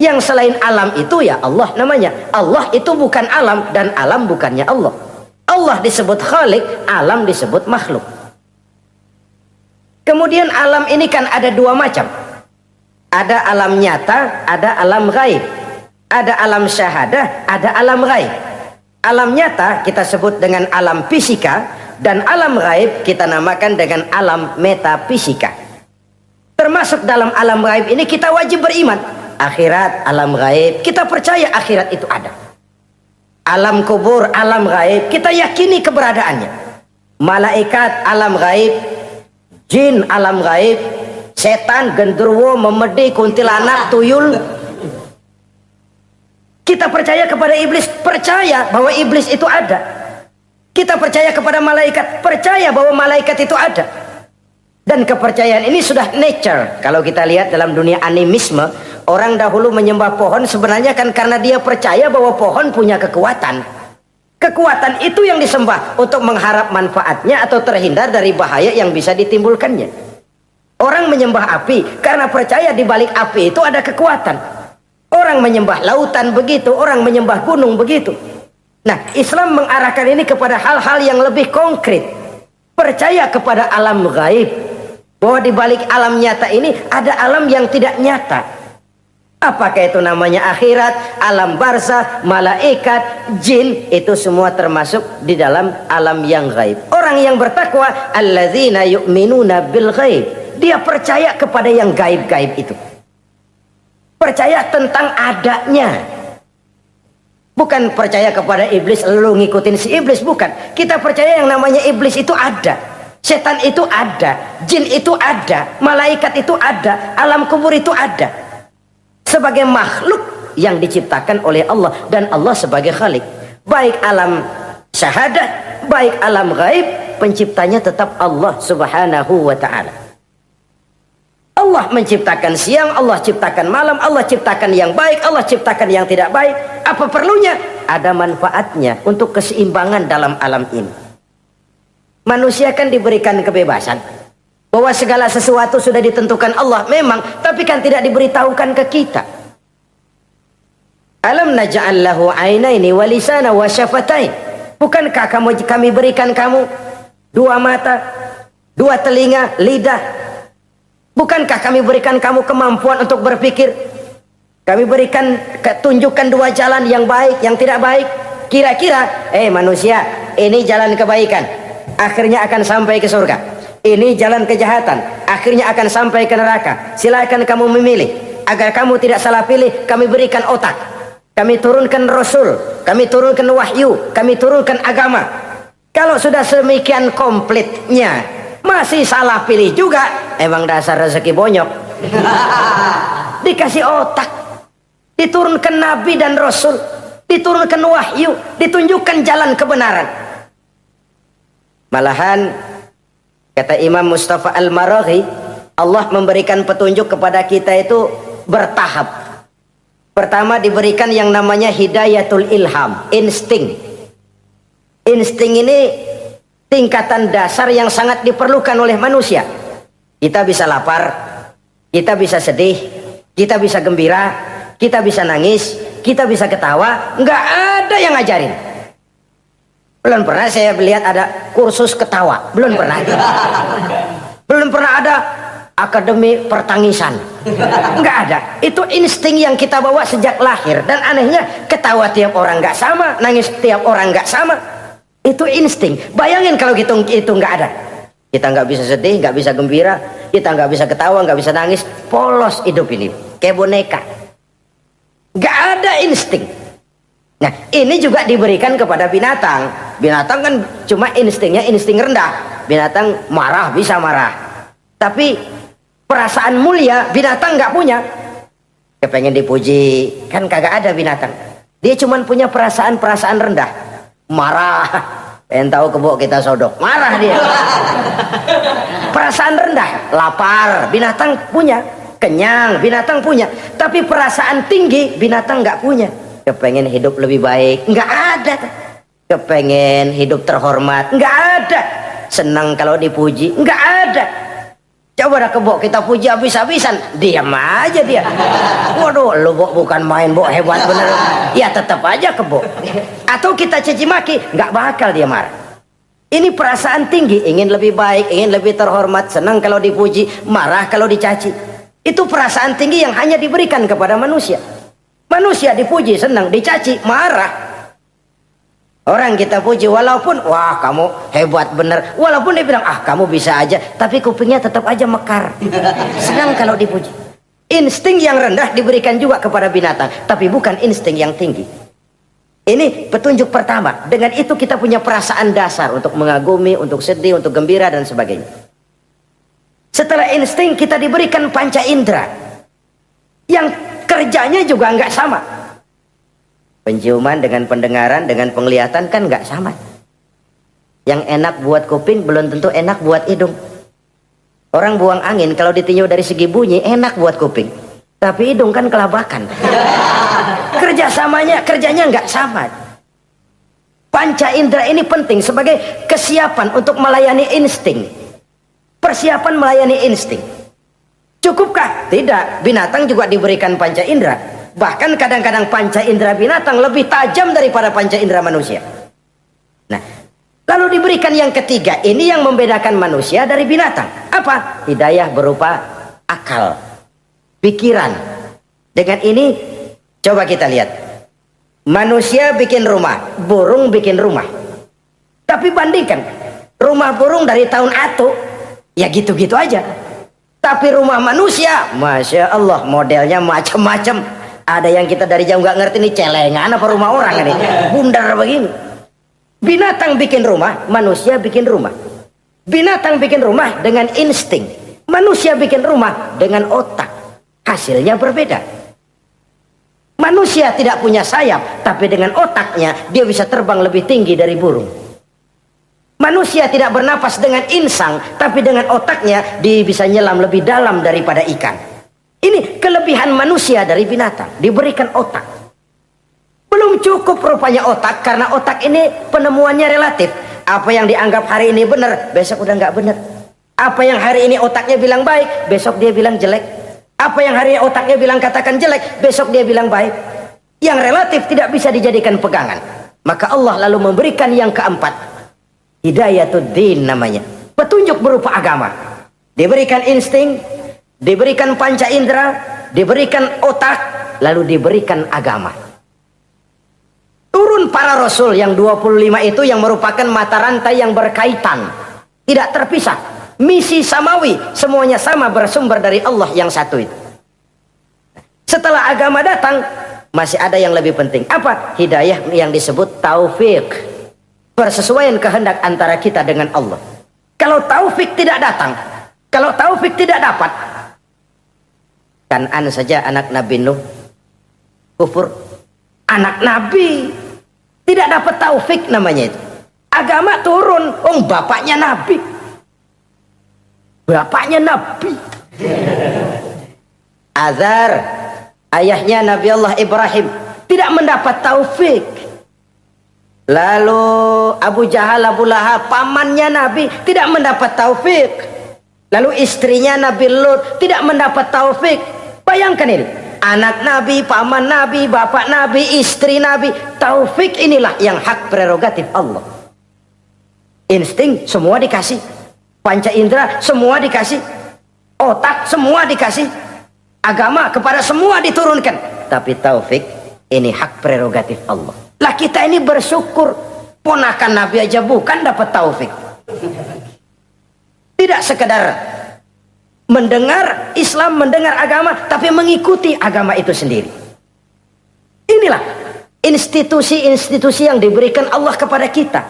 Yang selain alam itu ya Allah namanya. Allah itu bukan alam, dan alam bukannya Allah. Allah disebut Khalik, alam disebut makhluk. Kemudian alam ini kan ada 2 macam. Ada alam nyata, ada alam gaib. Ada alam syahadah, ada alam gaib. Alam nyata kita sebut dengan alam fisika, dan alam gaib kita namakan dengan alam metafisika. Termasuk dalam alam gaib ini kita wajib beriman. Akhirat, alam gaib, kita percaya akhirat itu ada. Alam kubur, alam gaib, kita yakini keberadaannya. Malaikat, alam gaib. Jin, alam gaib. Setan, genderuwo, memedi, kuntilanak, tuyul. Kita percaya kepada iblis, percaya bahwa iblis itu ada. Kita percaya kepada malaikat, percaya bahwa malaikat itu ada. Dan kepercayaan ini sudah nature. Kalau kita lihat dalam dunia animisme, orang dahulu menyembah pohon sebenarnya kan karena dia percaya bahwa pohon punya kekuatan. Kekuatan itu yang disembah untuk mengharap manfaatnya atau terhindar dari bahaya yang bisa ditimbulkannya. Orang menyembah api karena percaya di balik api itu ada kekuatan. Orang menyembah lautan begitu, orang menyembah gunung begitu. Nah, Islam mengarahkan ini kepada hal-hal yang lebih konkret. Percaya kepada alam gaib. Bahwa di balik alam nyata ini ada alam yang tidak nyata. Apakah itu namanya akhirat, alam barzah, malaikat, jin, itu semua termasuk di dalam alam yang gaib. Orang yang bertakwa, allazina yu'minuna bil ghaib. Dia percaya kepada yang gaib-gaib itu. Percaya tentang adanya. Bukan percaya kepada iblis lalu ngikutin si iblis, bukan. Kita percaya yang namanya iblis itu ada. Setan itu ada, jin itu ada, malaikat itu ada, alam kubur itu ada. Sebagai makhluk yang diciptakan oleh Allah, dan Allah sebagai Khalik. Baik alam syahadat, baik alam gaib, penciptanya tetap Allah subhanahu wa ta'ala. Allah menciptakan siang, Allah ciptakan malam, Allah ciptakan yang baik, Allah ciptakan yang tidak baik. Apa perlunya? Ada manfaatnya untuk keseimbangan dalam alam ini. Manusia kan diberikan kebebasan, bahwa segala sesuatu sudah ditentukan Allah memang, tapi kan tidak diberitahukan ke kita. Alam naj'al lahu 'ainaini wa lisana wa syafatain. Bukankah kami berikan kamu dua mata, dua telinga, lidah? Bukankah kami berikan kamu kemampuan untuk berpikir? Kami berikan tunjukkan dua jalan, yang baik, yang tidak baik. Kira-kira, manusia, ini jalan kebaikan, akhirnya akan sampai ke surga. Ini jalan kejahatan, akhirnya akan sampai ke neraka. Silakan kamu memilih. Agar kamu tidak salah pilih, kami berikan otak. Kami turunkan Rasul, kami turunkan wahyu, kami turunkan agama. Kalau sudah semikian komplitnya masih salah pilih juga, emang dasar rezeki bonyok. Dikasih otak, diturunkan nabi dan rasul, diturunkan wahyu, ditunjukkan jalan kebenaran. Malahan kata Imam Mustafa Al-Maraghi, Allah memberikan petunjuk kepada kita itu bertahap. Pertama diberikan yang namanya hidayatul ilham, insting. Insting ini tingkatan dasar yang sangat diperlukan oleh manusia. Kita bisa lapar, kita bisa sedih, kita bisa gembira, kita bisa nangis, kita bisa ketawa. Nggak ada yang ngajarin. Belum pernah saya melihat ada kursus ketawa, belum pernah. Belum pernah ada akademi pertangisan, nggak ada. Itu insting yang kita bawa sejak lahir. Dan anehnya ketawa tiap orang nggak sama, nangis tiap orang nggak sama. Itu insting. Bayangin kalau itu nggak ada. Kita nggak bisa sedih, nggak bisa gembira, kita nggak bisa ketawa, nggak bisa nangis. Polos hidup ini, kayak boneka. Nggak ada insting. Nah, ini juga diberikan kepada binatang. Binatang kan cuma instingnya insting rendah. Binatang marah bisa marah. Tapi perasaan mulia binatang nggak punya. Kepengen dipuji, kan kagak ada binatang. Dia cuma punya perasaan-perasaan rendah. Marah, pengen tahu kebo kita sodok, marah dia. Perasaan rendah, lapar, binatang punya. Kenyang, binatang punya. Tapi perasaan tinggi, binatang nggak punya. Kepengen hidup lebih baik, nggak ada. Kepengen hidup terhormat, nggak ada. Senang kalau dipuji, nggak ada. Coba dah kebo kita puji habis-habisan, diam aja dia. Waduh, lu Bo bukan main Bo, hebat bener. Ya tetap aja kebo. Atau kita caci maki, nggak bakal dia marah. Ini perasaan tinggi, ingin lebih baik, ingin lebih terhormat, senang kalau dipuji, marah kalau dicaci. Itu perasaan tinggi yang hanya diberikan kepada manusia. Manusia dipuji, senang, dicaci, marah. Orang kita puji walaupun wah kamu hebat bener, walaupun dia bilang ah kamu bisa aja, tapi kupingnya tetap aja mekar. Senang kalau dipuji. Insting yang rendah diberikan juga kepada binatang, tapi bukan insting yang tinggi. Ini petunjuk pertama. Dengan itu kita punya perasaan dasar untuk mengagumi, untuk sedih, untuk gembira dan sebagainya. Setelah insting kita diberikan panca indera yang kerjanya juga nggak sama. Penciuman dengan pendengaran dengan penglihatan kan nggak sama. Yang enak buat kuping belum tentu enak buat hidung. Orang buang angin kalau ditinjau dari segi bunyi enak buat kuping, tapi hidung kan kelabakan. Kerjanya nggak sama. Panca indera ini penting sebagai kesiapan untuk melayani insting. Persiapan melayani insting. Cukupkah? Tidak. Binatang juga diberikan panca indera. Bahkan kadang-kadang panca indera binatang lebih tajam daripada panca indera manusia. Nah, lalu diberikan yang ketiga, ini yang membedakan manusia dari binatang. Apa? Hidayah berupa akal, pikiran. Dengan ini, coba kita lihat. Manusia bikin rumah, burung bikin rumah. Tapi bandingkan, rumah burung dari tahun atu, ya gitu-gitu aja. Tapi rumah manusia, Masya Allah, modelnya macam-macam. Ada yang kita dari jauh nggak ngerti nih celengan apa rumah orang ini, bundar begini. Binatang bikin rumah, manusia bikin rumah. Binatang bikin rumah dengan insting, manusia bikin rumah dengan otak. Hasilnya berbeda. Manusia tidak punya sayap, tapi dengan otaknya dia bisa terbang lebih tinggi dari burung. Manusia tidak bernapas dengan insang, tapi dengan otaknya dia bisa nyelam lebih dalam daripada ikan. Ini kelebihan manusia dari binatang, diberikan otak. Belum cukup rupanya otak, karena otak ini penemuannya relatif. Apa yang dianggap hari ini benar, besok udah nggak benar. Apa yang hari ini otaknya bilang baik, besok dia bilang jelek. Apa yang hari ini otaknya bilang katakan jelek, besok dia bilang baik. Yang relatif tidak bisa dijadikan pegangan. Maka Allah lalu memberikan yang keempat, Hidayatuddin namanya, petunjuk berupa agama. Diberikan insting, diberikan panca indera, diberikan otak, lalu diberikan agama. Turun para rasul yang 25 itu yang merupakan mata rantai yang berkaitan, tidak terpisah. Misi samawi, semuanya sama bersumber dari Allah yang satu itu. Setelah agama datang, masih ada yang lebih penting. Apa? Hidayah yang disebut taufik. Persesuaian kehendak antara kita dengan Allah. Kalau taufik tidak datang, kalau taufik tidak dapat, Kan'an saja anak Nabi Nuh kufur, anak Nabi tidak dapat taufik namanya itu. Agama turun, bapaknya Nabi, Azar, ayahnya Nabi Allah Ibrahim, tidak mendapat taufik. Lalu Abu Jahal, Abu Lahab, pamannya Nabi, tidak mendapat taufik. Lalu istrinya Nabi Lut tidak mendapat taufik. Bayangkan ini, anak Nabi, paman Nabi, bapak Nabi, istri Nabi. Taufik inilah yang hak prerogatif Allah. Insting semua dikasih, panca indera semua dikasih, otak semua dikasih, agama kepada semua diturunkan. Tapi taufik ini hak prerogatif Allah. Lah kita ini bersyukur, ponakan Nabi aja bukan dapat taufik. Tidak sekedar mendengar Islam, mendengar agama, tapi mengikuti agama itu sendiri. Inilah institusi-institusi yang diberikan Allah kepada kita.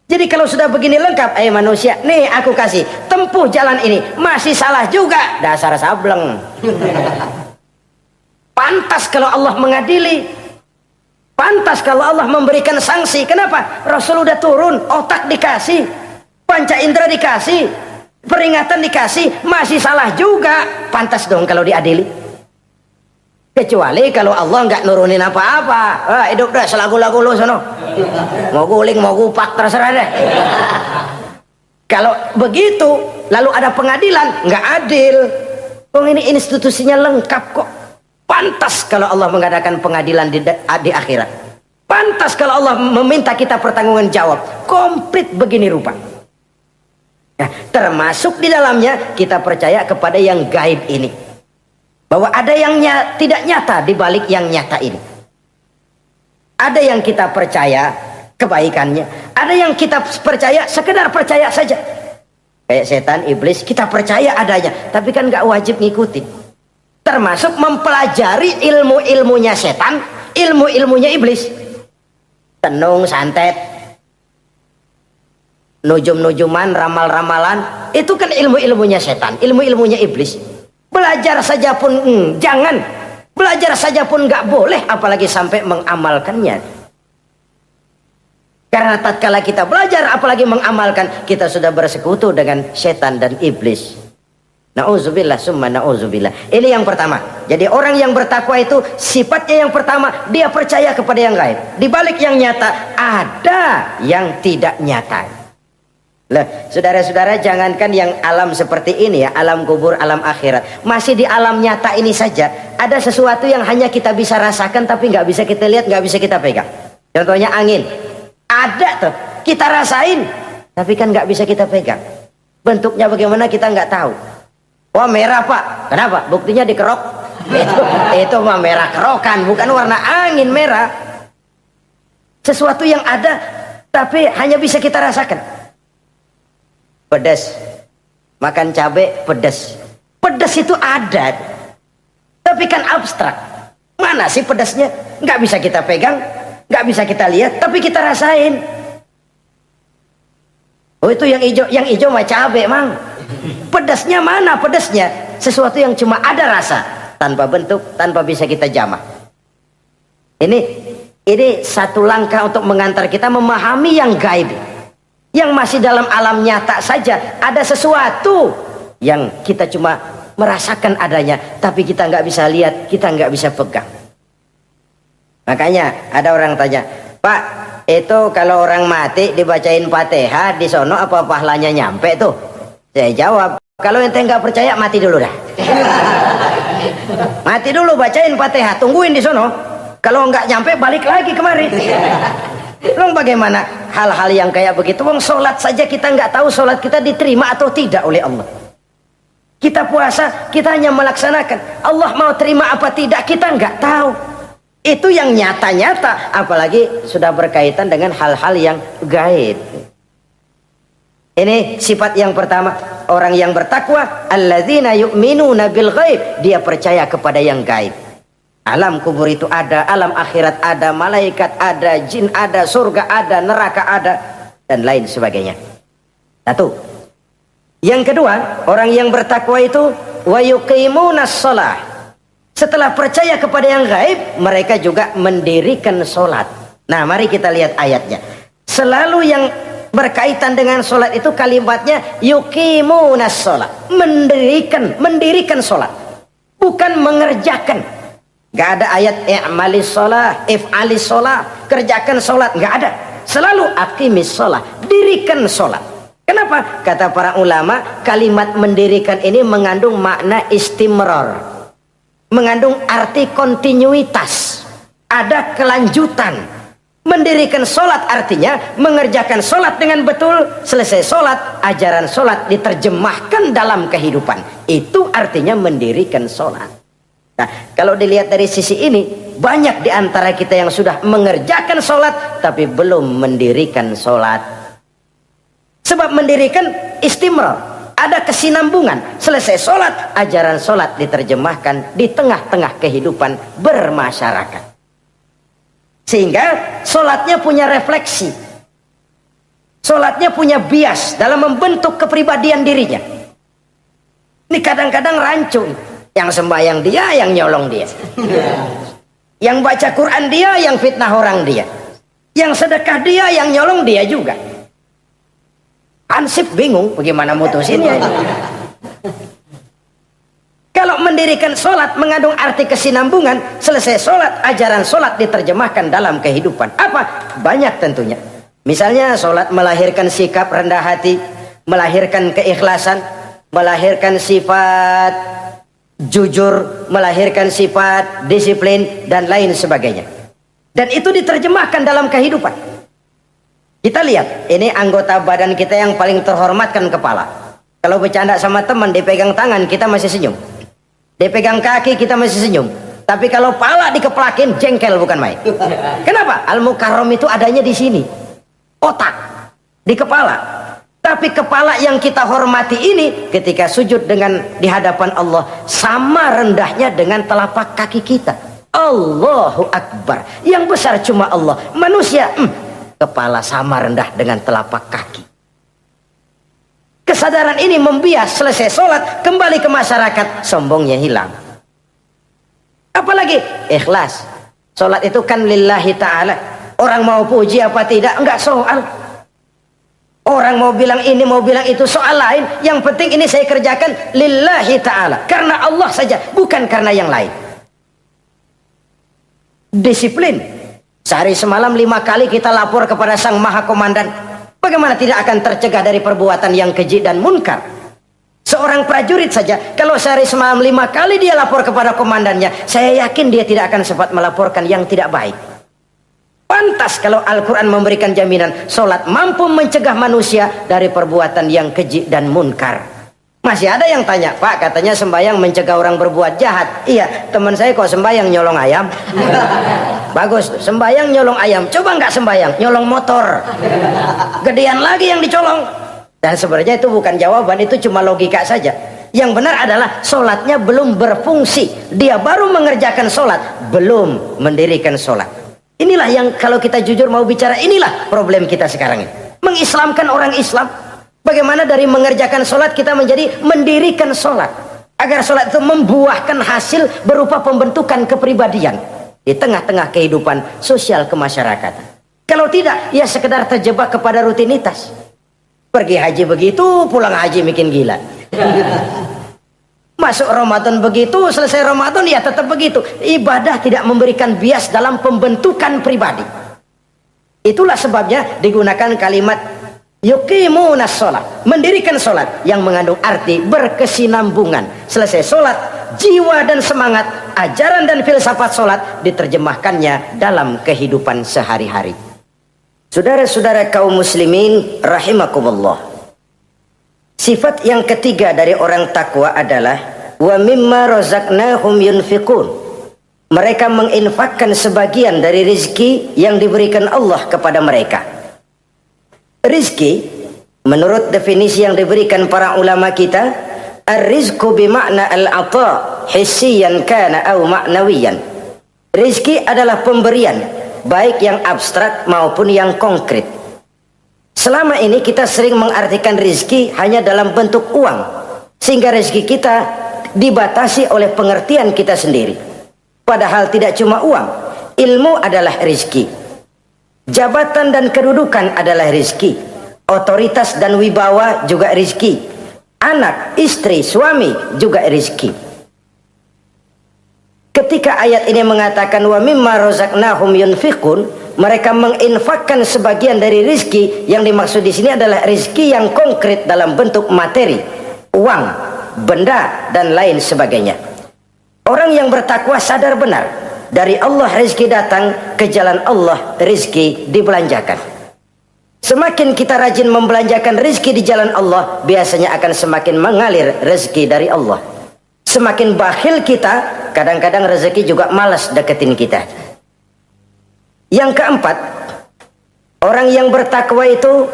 Jadi kalau sudah begini lengkap, manusia, nih aku kasih, tempuh jalan ini, masih salah juga, dasar sableng. Pantas kalau Allah mengadili. Pantas kalau Allah memberikan sanksi. Kenapa? Rasul udah turun, otak dikasih, panca indera dikasih, peringatan dikasih, masih salah juga. Pantas dong kalau diadili. Kecuali kalau Allah nggak nurunin apa-apa. Hidup dah selagu-lagu lu sono. Mau guling, mau gupak, terserah deh. Kalau begitu, lalu ada pengadilan, nggak adil. Ini institusinya lengkap kok. Pantas kalau Allah mengadakan pengadilan di akhirat. Pantas kalau Allah meminta kita pertanggungan jawab. Komplit begini rupa. Nah, termasuk di dalamnya kita percaya kepada yang gaib ini. Bahwa ada yang tidak nyata di balik yang nyata ini. Ada yang kita percaya kebaikannya. Ada yang kita percaya sekedar percaya saja. Kayak setan, iblis, kita percaya adanya. Tapi kan nggak wajib ngikutin. Termasuk mempelajari ilmu-ilmunya setan, ilmu-ilmunya iblis. Tenung, santet, nujum-nujuman, ramal-ramalan, itu kan ilmu-ilmunya setan, ilmu-ilmunya iblis. Belajar saja pun jangan, belajar saja pun nggak boleh, apalagi sampai mengamalkannya. Karena tatkala kita belajar, apalagi mengamalkan, kita sudah bersekutu dengan setan dan iblis. Na'udzubillah summa na'udzubillah. Ini yang pertama. Jadi orang yang bertakwa itu sifatnya yang pertama, dia percaya kepada yang gaib. Di balik yang nyata ada yang tidak nyata. Lah, saudara-saudara, jangankan yang alam seperti ini ya, alam kubur, alam akhirat. Masih di alam nyata ini saja ada sesuatu yang hanya kita bisa rasakan tapi nggak bisa kita lihat, nggak bisa kita pegang. Contohnya angin. Ada tuh, kita rasain tapi kan nggak bisa kita pegang. Bentuknya bagaimana kita nggak tahu. Wah, merah pak, kenapa? Buktinya dikerok. Itu mah merah kerokan, bukan warna angin merah. Sesuatu yang ada tapi hanya bisa kita rasakan. Pedas, makan cabai pedas. Pedas itu ada, tapi kan abstrak. Mana sih pedasnya? Nggak bisa kita pegang, nggak bisa kita lihat, tapi kita rasain. Oh, itu yang hijau mah cabai mang. Pedasnya mana pedasnya? Sesuatu yang cuma ada rasa, tanpa bentuk, tanpa bisa kita jamah. Ini satu langkah untuk mengantar kita memahami yang gaib. Yang masih dalam alam nyata saja ada sesuatu yang kita cuma merasakan adanya, tapi kita nggak bisa lihat, kita nggak bisa pegang. Makanya ada orang tanya, Pak, itu kalau orang mati dibacain Fatihah di sono apa pahalanya nyampe tuh? Saya jawab, kalau ente nggak percaya mati dulu dah. Mati dulu, bacain Fatihah, tungguin di sono. Kalau nggak nyampe balik lagi kemari. Long bagaimana hal-hal yang kayak begitu? Wong sholat saja kita nggak tahu sholat kita diterima atau tidak oleh Allah. Kita puasa, kita hanya melaksanakan. Allah mau terima apa tidak kita nggak tahu. Itu yang nyata-nyata, apalagi sudah berkaitan dengan hal-hal yang gaib. Ini sifat yang pertama, orang yang bertakwa, alladzina yu'minuna bil ghaib, dia percaya kepada yang gaib. Alam kubur itu ada, alam akhirat ada, malaikat ada, jin ada, surga ada, neraka ada, dan lain sebagainya. Satu. Yang kedua, orang yang bertakwa itu wa yuqimunas shalah. Setelah percaya kepada yang gaib, mereka juga mendirikan sholat. Nah, mari kita lihat ayatnya. Selalu yang berkaitan dengan sholat itu kalimatnya yuqimunas shalah, mendirikan sholat, bukan mengerjakan. Gak ada ayat i'malis sholah, if'alis sholah, kerjakan sholat, gak ada. Selalu aqimis sholah, dirikan sholat. Kenapa? Kata para ulama, kalimat mendirikan ini mengandung makna istimrar, mengandung arti kontinuitas, ada kelanjutan. Mendirikan sholat artinya mengerjakan sholat dengan betul, selesai sholat, ajaran sholat diterjemahkan dalam kehidupan. Itu artinya mendirikan sholat. Nah, kalau dilihat dari sisi ini, banyak di antara kita yang sudah mengerjakan sholat, tapi belum mendirikan sholat. Sebab mendirikan istimrar, ada kesinambungan. Selesai sholat, ajaran sholat diterjemahkan di tengah-tengah kehidupan bermasyarakat. Sehingga sholatnya punya refleksi, sholatnya punya bias dalam membentuk kepribadian dirinya. Ini kadang-kadang rancu. Yang sembahyang dia, yang nyolong dia. Yang baca Quran dia, yang fitnah orang dia. Yang sedekah dia, yang nyolong dia juga. Ansip bingung bagaimana mutusinnya. Kalau mendirikan sholat mengandung arti kesinambungan, selesai sholat, ajaran sholat diterjemahkan dalam kehidupan. Apa? Banyak tentunya. Misalnya sholat melahirkan sikap rendah hati, melahirkan keikhlasan, melahirkan sifat jujur, melahirkan sifat disiplin, dan lain sebagainya. Dan itu diterjemahkan dalam kehidupan. Kita lihat, ini anggota badan kita yang paling terhormatkan kepala. Kalau bercanda sama teman, dipegang tangan, kita masih senyum. Dipegang kaki, kita masih senyum. Tapi kalau pala dikeplakin, jengkel bukan main. Kenapa? Al-Mukarram itu adanya di sini. Otak, di kepala. Tapi kepala yang kita hormati ini ketika sujud dengan di hadapan Allah sama rendahnya dengan telapak kaki kita. Allahu Akbar. Yang besar cuma Allah. Manusia, kepala sama rendah dengan telapak kaki. Kesadaran ini membias, selesai sholat, kembali ke masyarakat, sombongnya hilang. Apalagi ikhlas. Sholat itu kan lillahi ta'ala. Orang mau puji apa tidak, enggak soal. Orang mau bilang ini, mau bilang itu, soal lain. Yang penting ini saya kerjakan lillahi ta'ala, karena Allah saja, bukan karena yang lain. Disiplin. Sehari semalam 5 kali kita lapor kepada Sang Maha Komandan. Bagaimana tidak akan tercegah dari perbuatan yang keji dan munkar? Seorang prajurit saja, kalau sehari semalam 5 kali dia lapor kepada komandannya, saya yakin dia tidak akan sempat melaporkan yang tidak baik. Pantas kalau Al-Quran memberikan jaminan sholat mampu mencegah manusia dari perbuatan yang keji dan munkar. Masih ada yang tanya, Pak, katanya sembahyang mencegah orang berbuat jahat. Iya, teman saya kok sembahyang nyolong ayam. Bagus, sembahyang nyolong ayam. Coba nggak sembahyang, nyolong motor. Gedean lagi yang dicolong. Dan sebenarnya itu bukan jawaban, itu cuma logika saja. Yang benar adalah sholatnya belum berfungsi. Dia baru mengerjakan sholat, belum mendirikan sholat. Inilah yang kalau kita jujur mau bicara, inilah problem kita sekarang ini. Mengislamkan orang Islam. Bagaimana dari mengerjakan sholat kita menjadi mendirikan sholat. Agar sholat itu membuahkan hasil berupa pembentukan kepribadian. Di tengah-tengah kehidupan sosial kemasyarakatan. Kalau tidak, ya sekedar terjebak kepada rutinitas. Pergi haji begitu, pulang haji bikin gila. Masuk Ramadan begitu, selesai Ramadan ya tetap begitu. Ibadah tidak memberikan bias dalam pembentukan pribadi. Itulah sebabnya digunakan kalimat yuqimunas sholat, mendirikan sholat yang mengandung arti berkesinambungan. Selesai sholat, jiwa dan semangat, ajaran dan filsafat sholat diterjemahkannya dalam kehidupan sehari-hari. Saudara-saudara kaum muslimin rahimakumullah. Sifat yang ketiga dari orang takwa adalah wa mimma razaqnahum yunfiqun. Mereka menginfakkan sebagian dari rizki yang diberikan Allah kepada mereka. Rizki menurut definisi yang diberikan para ulama kita, ar-rizqu bimakna al-ata hissiyan kana aw ma'nawiyan. Rizki adalah pemberian, baik yang abstrak maupun yang konkret. Selama ini kita sering mengartikan rizki hanya dalam bentuk uang, sehingga rizki kita dibatasi oleh pengertian kita sendiri. Padahal tidak cuma uang, ilmu adalah rizki, jabatan dan kedudukan adalah rizki, otoritas dan wibawa juga rizki, anak, istri, suami juga rizki. Ketika ayat ini mengatakan wa mimma razaqnahum yunfiqun, mereka menginfakkan sebagian dari rizki, yang dimaksud di sini adalah rizki yang konkret dalam bentuk materi, uang, benda dan lain sebagainya. Orang yang bertakwa sadar benar dari Allah rizki datang, ke jalan Allah rizki dibelanjakan. Semakin kita rajin membelanjakan rizki di jalan Allah, biasanya akan semakin mengalir rezeki dari Allah. Semakin bakhil kita, kadang-kadang rezeki juga malas deketin kita. Yang keempat, orang yang bertakwa itu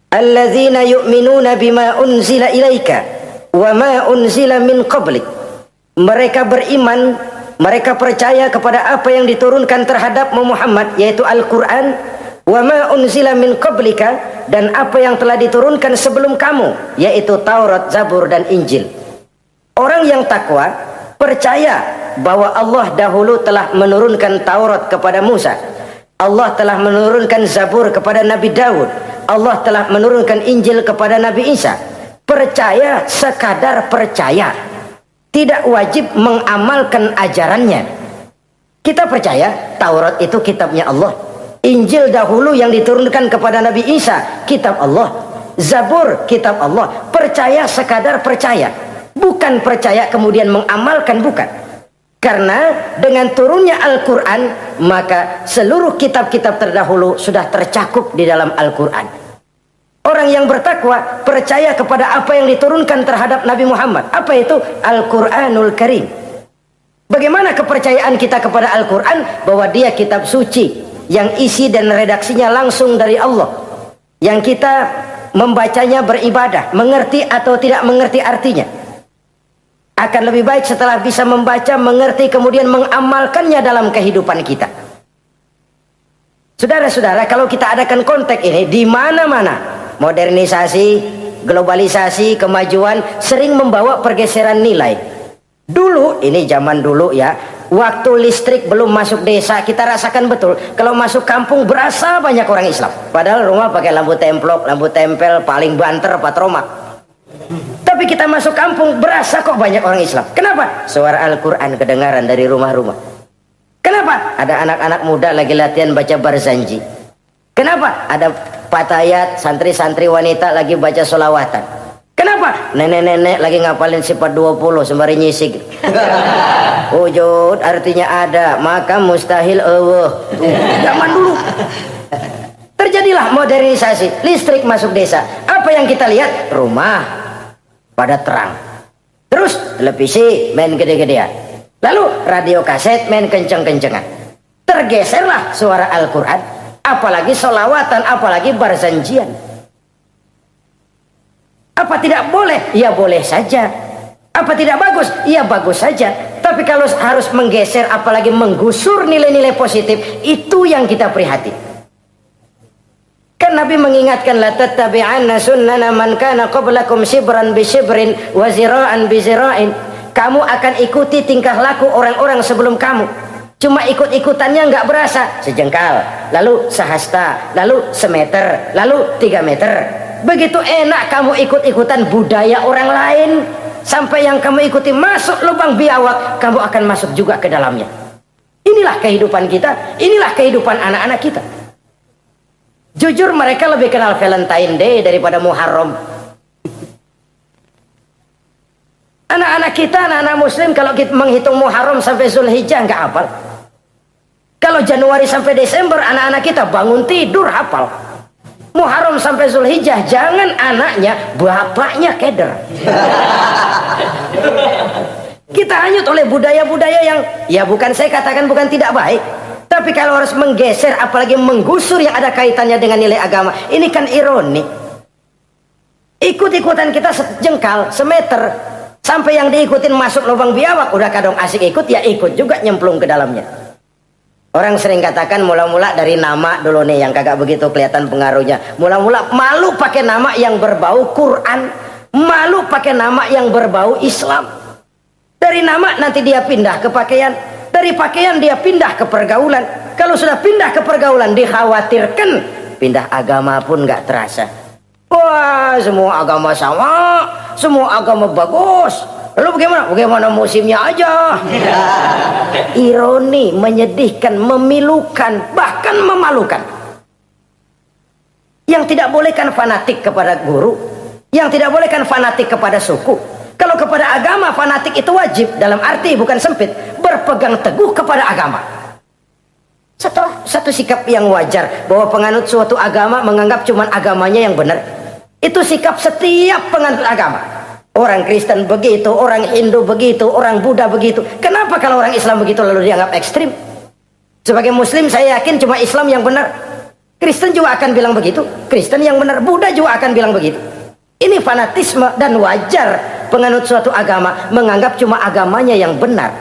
alladzina yu'minuna bima unzila ilaika wa ma unzila min qablik. Mereka beriman, mereka percaya kepada apa yang diturunkan terhadap Muhammad, yaitu Al-Quran, wa ma unzila min qablika, dan apa yang telah diturunkan sebelum kamu, yaitu Taurat, Zabur dan Injil. Orang yang takwa percaya bahwa Allah dahulu telah menurunkan Taurat kepada Musa, Allah telah menurunkan Zabur kepada Nabi Daud, Allah telah menurunkan Injil kepada Nabi Isa. Percaya sekadar percaya, tidak wajib mengamalkan ajarannya. Kita percaya Taurat itu kitabnya Allah, Injil dahulu yang diturunkan kepada Nabi Isa kitab Allah, Zabur kitab Allah. Percaya sekadar percaya, bukan percaya kemudian mengamalkan, bukan. Karena dengan turunnya Al-Quran, maka seluruh kitab-kitab terdahulu sudah tercakup di dalam Al-Quran. Orang yang bertakwa percaya kepada apa yang diturunkan terhadap Nabi Muhammad. Apa itu? Al-Quranul Karim. Bagaimana kepercayaan kita kepada Al-Quran? Bahwa dia kitab suci yang isi dan redaksinya langsung dari Allah, yang kita membacanya beribadah, mengerti atau tidak mengerti artinya. Akan lebih baik setelah bisa membaca, mengerti, kemudian mengamalkannya dalam kehidupan kita. Saudara-saudara, kalau kita adakan konteks ini di mana-mana, modernisasi, globalisasi, kemajuan sering membawa pergeseran nilai. Dulu, ini zaman dulu ya, waktu listrik belum masuk desa, kita rasakan betul. Kalau masuk kampung berasa banyak orang Islam. Padahal rumah pakai lampu templok, lampu tempel, paling banter, patromak. Tapi kita masuk kampung berasa kok banyak orang Islam. Kenapa? Suara Al-Quran kedengaran dari rumah-rumah. Kenapa? Ada anak-anak muda lagi latihan baca Barzanji. Kenapa? Ada patayat, santri-santri wanita lagi baca sholawatan. Kenapa? Nenek-nenek lagi ngapalin sifat 20 sembari nyisik. Wujud artinya ada, maka mustahil zaman dulu. Terjadilah modernisasi, listrik masuk desa. Apa yang kita lihat? Rumah pada terang, terus televisi main gede-gedean, lalu radio kaset main kenceng-kencengan. Tergeserlah suara Al-Quran, apalagi sholawatan, apalagi barzanjian. Apa tidak boleh? Ya boleh saja. Apa tidak bagus? Ya bagus saja. Tapi kalau harus menggeser, apalagi menggusur nilai-nilai positif, itu yang kita prihatin. Kan Nabi mengingatkan, la tattabi'anna sunnana man kana qablakum shibran bi shibrin wa zira'an bi zira'in. Kamu akan ikuti tingkah laku orang-orang sebelum kamu. Cuma ikut-ikutannya nggak berasa, sejengkal, lalu sehasta, lalu semeter, lalu 3 meter. Begitu enak kamu ikut-ikutan budaya orang lain, sampai yang kamu ikuti masuk lubang biawak, kamu akan masuk juga ke dalamnya. Inilah kehidupan kita, inilah kehidupan anak-anak kita. Jujur mereka lebih kenal Valentine Day daripada Muharram. Anak-anak kita, anak-anak muslim, kalau kita menghitung Muharram sampai Zulhijjah nggak hafal. Kalau Januari sampai Desember, anak-anak kita bangun tidur hafal. Muharram sampai Zulhijjah, jangan anaknya, bapaknya keder. Kita hanyut oleh budaya-budaya yang, ya bukan saya katakan bukan tidak baik, tapi kalau harus menggeser, apalagi menggusur yang ada kaitannya dengan nilai agama, ini kan ironi. Ikut-ikutan kita sejengkal, semeter, sampai yang diikutin masuk lubang biawak, udah kadang asik ikut, ya ikut juga nyemplung ke dalamnya. Orang sering katakan mula-mula dari nama dulu nih yang kagak begitu kelihatan pengaruhnya. Mula-mula malu pakai nama yang berbau Quran, malu pakai nama yang berbau Islam. Dari nama nanti dia pindah ke pakaian, dari pakaian dia pindah ke pergaulan. Kalau sudah pindah ke pergaulan, dikhawatirkan pindah agama pun nggak terasa. Wah, semua agama sama, semua agama bagus. Lalu bagaimana? Bagaimana musimnya aja. Ironi, menyedihkan, memilukan, bahkan memalukan. Yang tidak boleh kan fanatik kepada guru, yang tidak boleh kan fanatik kepada suku. Kalau kepada agama fanatik itu wajib, dalam arti bukan sempit, berpegang teguh kepada agama. Satu sikap yang wajar, bahwa penganut suatu agama menganggap cuma agamanya yang benar. Itu sikap setiap penganut agama. Orang Kristen begitu, orang Hindu begitu, orang Buddha begitu. Kenapa kalau orang Islam begitu lalu dianggap ekstrim? Sebagai Muslim saya yakin cuma Islam yang benar. Kristen juga akan bilang begitu. Kristen yang benar, Buddha juga akan bilang begitu. Ini fanatisme dan wajar penganut suatu agama menganggap cuma agamanya yang benar.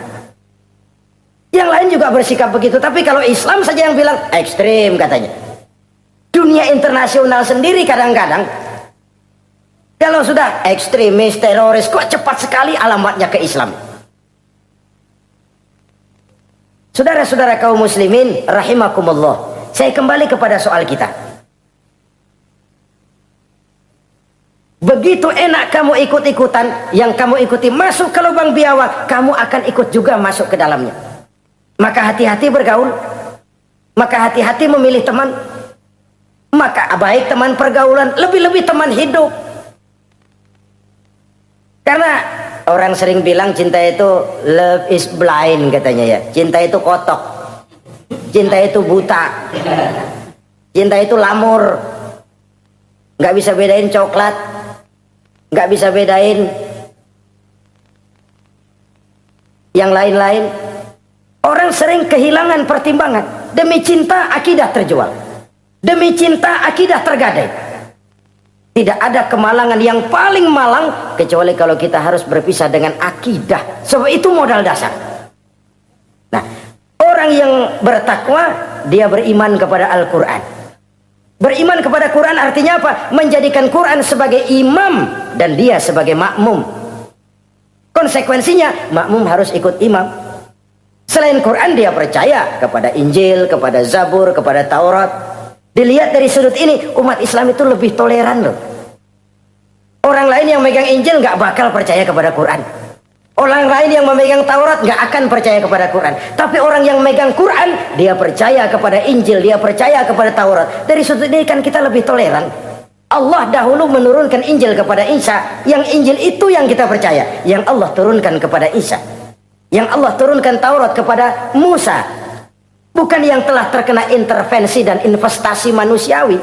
Yang lain juga bersikap begitu. Tapi kalau Islam saja yang bilang ekstrim katanya. Dunia internasional sendiri kadang-kadang kalau sudah ekstremis, teroris, kok cepat sekali alamatnya ke Islam. Saudara-saudara kaum muslimin rahimakumullah, saya kembali kepada soal kita. Begitu enak kamu ikut-ikutan, yang kamu ikuti masuk ke lubang biawak, kamu akan ikut juga masuk ke dalamnya. Maka hati-hati bergaul, maka hati-hati memilih teman, maka baik teman pergaulan, lebih-lebih teman hidup. Karena orang sering bilang cinta itu love is blind katanya ya. Cinta itu kotok, cinta itu buta, cinta itu lamur, nggak bisa bedain coklat, nggak bisa bedain yang lain-lain. Orang sering kehilangan pertimbangan. Demi cinta akidah terjual, demi cinta akidah tergadai. Tidak ada kemalangan yang paling malang kecuali kalau kita harus berpisah dengan akidah. Sebab itu modal dasar. Nah, orang yang bertakwa dia beriman kepada Al-Quran. Beriman kepada Quran artinya apa? Menjadikan Quran sebagai imam dan dia sebagai makmum. Konsekuensinya makmum harus ikut imam. Selain Quran dia percaya kepada Injil, kepada Zabur, kepada Taurat. Dilihat dari sudut ini, umat Islam itu lebih toleran loh. Orang lain yang megang Injil nggak bakal percaya kepada Quran. Orang lain yang memegang Taurat nggak akan percaya kepada Quran. Tapi orang yang megang Quran, dia percaya kepada Injil, dia percaya kepada Taurat. Dari sudut ini kan kita lebih toleran. Allah dahulu menurunkan Injil kepada Isa. Yang Injil itu yang kita percaya. Yang Allah turunkan kepada Isa. Yang Allah turunkan Taurat kepada Musa. Bukan yang telah terkena intervensi dan investasi manusiawi.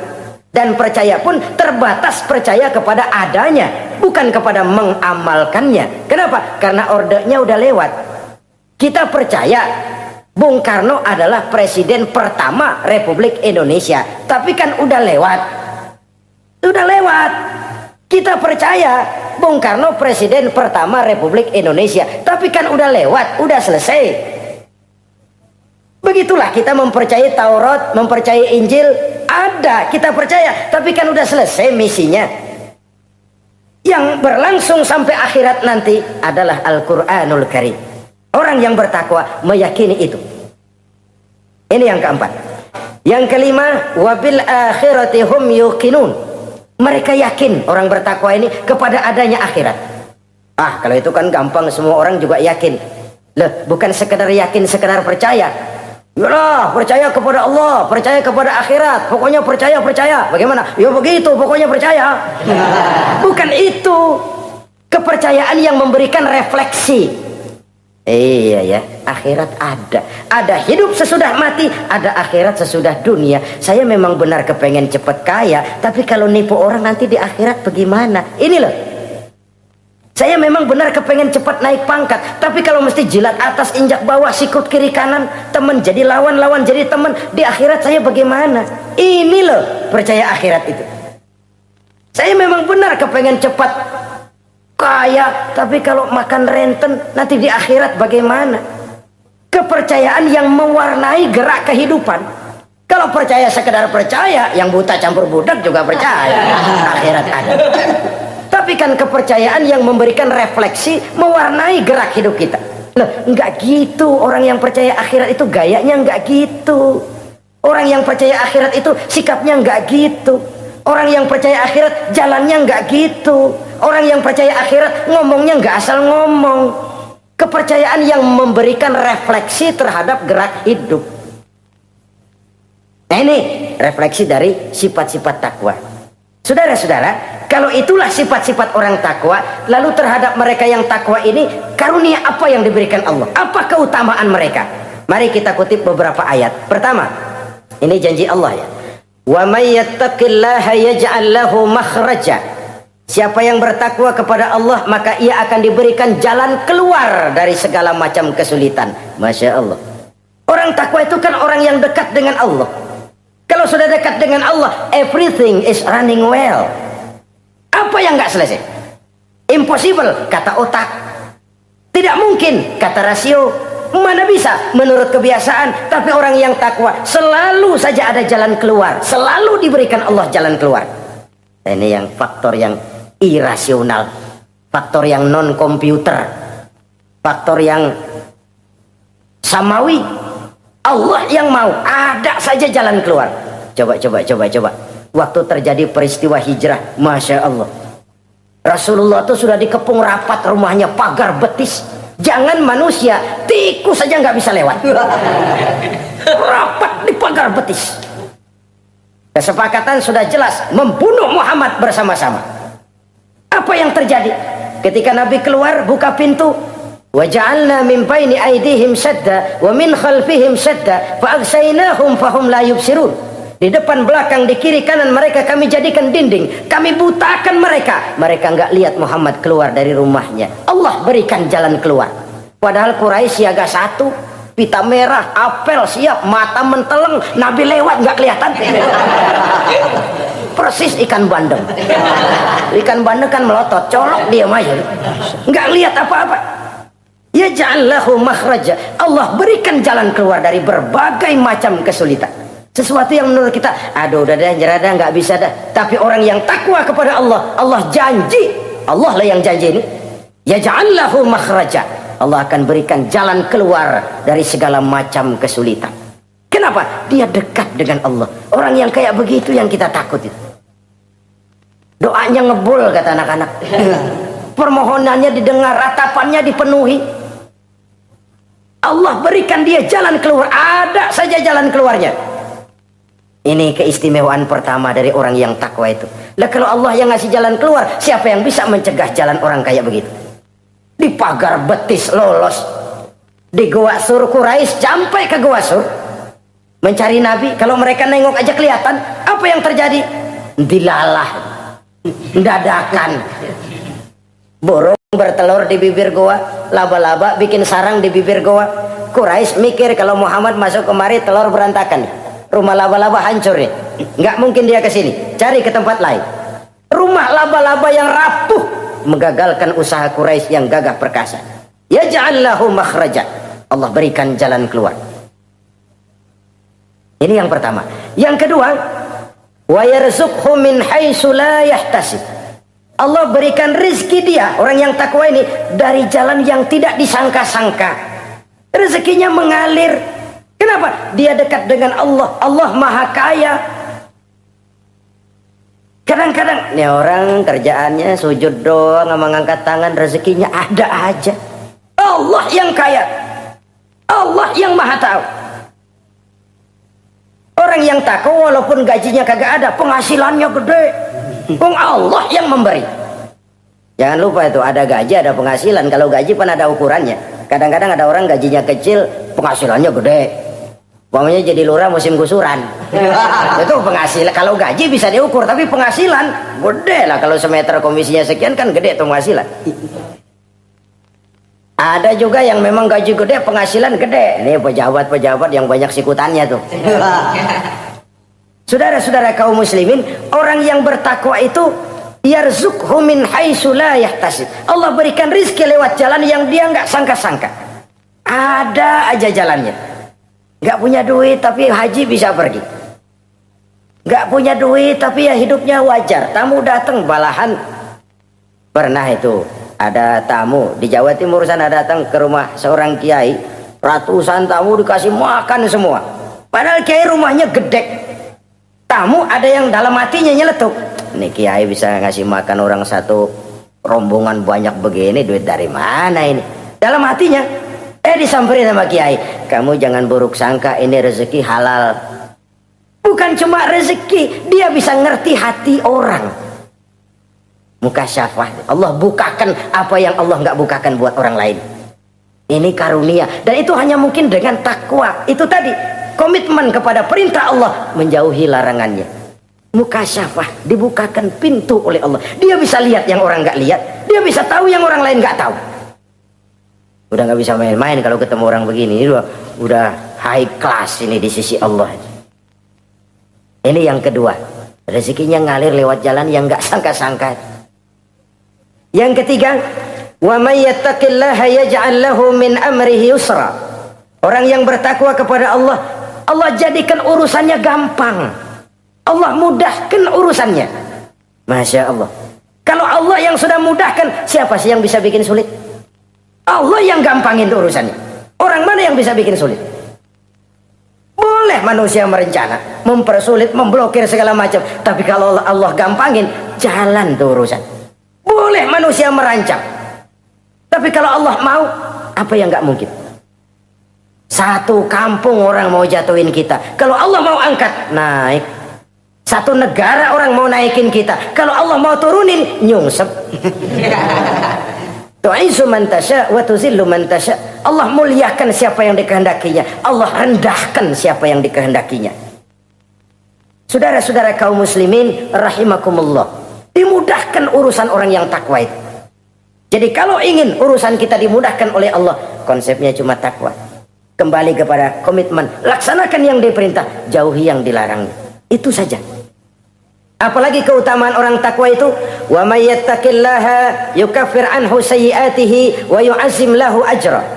Dan percaya pun terbatas percaya kepada adanya, bukan kepada mengamalkannya. Kenapa? Karena ordenya udah lewat. Kita percaya Bung Karno adalah presiden pertama Republik Indonesia. Tapi kan udah lewat. Udah lewat. Kita percaya Bung Karno presiden pertama Republik Indonesia. Tapi kan udah lewat, udah selesai. Begitulah kita mempercayai Taurat, mempercayai Injil, ada, kita percaya, tapi kan udah selesai misinya. Yang berlangsung sampai akhirat nanti adalah Al-Quranul Karim. Orang yang bertakwa meyakini itu. Ini yang keempat. Yang kelima, wabil akhirati hum yuqinun. Mereka yakin, orang bertakwa ini, kepada adanya akhirat. Kalau itu kan gampang, semua orang juga yakin. Loh, bukan sekedar yakin, sekedar percaya. Yalah, percaya kepada Allah, percaya kepada akhirat, pokoknya percaya. Bagaimana? Ya begitu, pokoknya percaya. Bukan itu. Kepercayaan yang memberikan refleksi. Iya ya, akhirat ada. Ada hidup sesudah mati, ada akhirat sesudah dunia. Saya memang benar kepengen cepat kaya, tapi kalau nipu orang nanti di akhirat bagaimana? Ini loh. Saya memang benar kepengen cepat naik pangkat, tapi kalau mesti jilat atas injak bawah, sikut kiri kanan, teman jadi lawan, lawan jadi teman, di akhirat saya bagaimana? Ini loh percaya akhirat itu. Saya memang benar kepengen cepat kaya, tapi kalau makan renten nanti di akhirat bagaimana? Kepercayaan yang mewarnai gerak kehidupan. Kalau percaya sekedar percaya, yang buta campur budak juga percaya akhirat ada. Tapi kan kepercayaan yang memberikan refleksi, mewarnai gerak hidup kita. Loh, enggak gitu. Orang yang percaya akhirat itu gayanya enggak gitu. Orang yang percaya akhirat itu sikapnya enggak gitu. Orang yang percaya akhirat jalannya enggak gitu. Orang yang percaya akhirat ngomongnya enggak asal ngomong. Kepercayaan yang memberikan refleksi terhadap gerak hidup. Nah, ini refleksi dari sifat-sifat takwa. Saudara-saudara, kalau itulah sifat-sifat orang takwa, lalu terhadap mereka yang takwa ini, karunia apa yang diberikan Allah? Apa keutamaan mereka? Mari kita kutip beberapa ayat. Pertama, ini janji Allah ya. Wa may yattaqillaha yaj'al lahu makhraja. Siapa yang bertakwa kepada Allah, maka ia akan diberikan jalan keluar dari segala macam kesulitan. Masya Allah. Orang takwa itu kan orang yang dekat dengan Allah. Kalau sudah dekat dengan Allah, everything is running well. Apa yang nggak selesai? Impossible, kata otak. Tidak mungkin, kata rasio. Mana bisa menurut kebiasaan. Tapi orang yang takwa selalu saja ada jalan keluar, selalu diberikan Allah jalan keluar. Ini yang faktor yang irasional, faktor yang non komputer, faktor yang samawi. Allah yang mau ada saja jalan keluar. Coba. Waktu terjadi peristiwa hijrah, Masya Allah, Rasulullah itu sudah dikepung rapat rumahnya, pagar betis. Jangan manusia, tikus saja nggak bisa lewat. Rapat di pagar betis. Kesepakatan sudah jelas, membunuh Muhammad bersama-sama. Apa yang terjadi? Ketika Nabi keluar, buka pintu. وَجَعَلْنَا مِنْ بَيْنِ أَيْدِيهِمْ شَدَّةً وَمِنْ خَلْفِهِمْ شَدَّةً فَأَغْشَيْنَاهُمْ فَهُمْ لَا يُبْصِرُونَ. Di depan, belakang, di kiri, kanan mereka kami jadikan dinding. Kami butakan mereka. Mereka enggak lihat Muhammad keluar dari rumahnya. Allah berikan jalan keluar. Padahal Quraisy siaga satu, pita merah, apel siap, mata menteleng, Nabi lewat enggak kelihatan. Persis ikan bandeng. Ikan bandeng kan melotot, colok dia aja. Enggak lihat apa-apa. Yaj'al lahu makhraja. Allah berikan jalan keluar dari berbagai macam kesulitan. Sesuatu yang menurut kita, aduh udah dah, nyerah dah, nggak bisa dah. Tapi orang yang takwa kepada Allah, Allah janji, Allah lah yang janji ini. Yaj'al lahu makhraja. Allah akan berikan jalan keluar dari segala macam kesulitan. Kenapa? Dia dekat dengan Allah. Orang yang kayak begitu yang kita takut itu. Doanya ngebul, kata anak-anak. Permohonannya didengar, ratapannya dipenuhi. Allah berikan dia jalan keluar, ada saja jalan keluarnya. Ini keistimewaan pertama dari orang yang takwa itu. Lah kalau Allah yang ngasih jalan keluar, siapa yang bisa mencegah jalan orang kayak begitu? Di pagar betis lolos, di Gua Sur Quraisy sampai ke Gua Sur mencari Nabi. Kalau mereka nengok aja kelihatan. Apa yang terjadi? Dilalah, dadakan. Burung bertelur di bibir goa, laba-laba bikin sarang di bibir goa. Quraisy mikir kalau Muhammad masuk kemari telur berantakan, rumah laba-laba hancur nih, nggak mungkin dia ke sini, cari ke tempat lain. Rumah laba-laba yang rapuh menggagalkan usaha Quraisy yang gagah perkasa. Yaj'al lahu makhraja. Allah berikan jalan keluar. Ini yang pertama. Yang kedua, wa yarzuqhu min haitsu la yahtasib. Allah berikan rezeki dia, orang yang takwa ini, dari jalan yang tidak disangka-sangka. Rezekinya mengalir. Kenapa? Kenapa? Dia dekat dengan Allah. Allah maha kaya. Kadang-kadang nih orang kerjaannya sujud doang sama ngangkat tangan, rezekinya ada aja. Allah yang kaya, Allah yang maha tahu. Orang yang takwa walaupun gajinya kagak ada, penghasilannya gede. Allah yang memberi. Jangan lupa itu, ada gaji ada penghasilan. Kalau gaji kan ada ukurannya. Kadang-kadang ada orang gajinya kecil, penghasilannya gede. Umpamanya jadi lurah musim gusuran. Itu penghasilan. Kalau gaji bisa diukur, tapi penghasilan gede lah. Kalau semeter komisinya sekian kan gede tuh penghasilan. Ada juga yang memang gaji gede, penghasilan gede. Ini pejabat-pejabat yang banyak sikutannya tuh. Saudara-saudara kaum muslimin, orang yang bertakwa itu yarzuqhu min haitsu la yahtasib. Allah berikan rezeki lewat jalan yang dia nggak sangka-sangka. Ada aja jalannya. Nggak punya duit tapi haji bisa pergi. Nggak punya duit tapi ya hidupnya wajar. Tamu datang balahan. Pernah itu ada tamu di Jawa Timur sana datang ke rumah seorang kiai. Ratusan tamu dikasih makan semua. Padahal kiai rumahnya gede. Tamu ada yang dalam hatinya nyeletuk. Nih kiai bisa ngasih makan orang satu rombongan banyak begini, duit dari mana ini? Dalam hatinya. Disamperin sama kiai, kamu jangan buruk sangka, ini rezeki halal. Bukan cuma rezeki, dia bisa ngerti hati orang. Mukasyafah, Allah bukakan apa yang Allah nggak bukakan buat orang lain. Ini karunia, dan itu hanya mungkin dengan takwa. Itu tadi, komitmen kepada perintah Allah, menjauhi larangannya. Mukasyafah, dibukakan pintu oleh Allah. Dia bisa lihat yang orang nggak lihat, dia bisa tahu yang orang lain nggak tahu. Udah nggak bisa main-main kalau ketemu orang begini. Ini udah high class ini di sisi Allah. Ini yang kedua, rezekinya ngalir lewat jalan yang nggak sangka-sangka. Yang ketiga, wa may yattaqillaha yaj'al lahu min amrihi yusra. Orang yang bertakwa kepada Allah, Allah jadikan urusannya gampang. Allah mudahkan urusannya. Masya Allah. Kalau Allah yang sudah mudahkan, siapa sih yang bisa bikin sulit? Allah yang gampangin urusannya. Orang mana yang bisa bikin sulit? Boleh manusia merencana, mempersulit, memblokir segala macam. Tapi kalau Allah gampangin, jalan tuh urusan. Boleh manusia merancang. Tapi kalau Allah mau, apa yang nggak mungkin? Satu kampung orang mau jatuhin kita. Kalau Allah mau angkat, naik. Satu negara orang mau naikin kita. Kalau Allah mau turunin, nyungsep. Tu'izzu man tasya wa tuzillu man tasya. Allah muliakan siapa yang dikehendakinya, Allah rendahkan siapa yang dikehendakinya. Saudara-saudara kaum muslimin rahimakumullah, dimudahkan urusan orang yang takwa itu. Jadi kalau ingin urusan kita dimudahkan oleh Allah, konsepnya cuma takwa. Kembali kepada komitmen, laksanakan yang diperintah, jauhi yang dilarang. Itu saja. Apalagi keutamaan orang takwa itu, wa may yattaqillaha yukaffir anhu sayyi'atihi wa yu'azzim lahu ajra.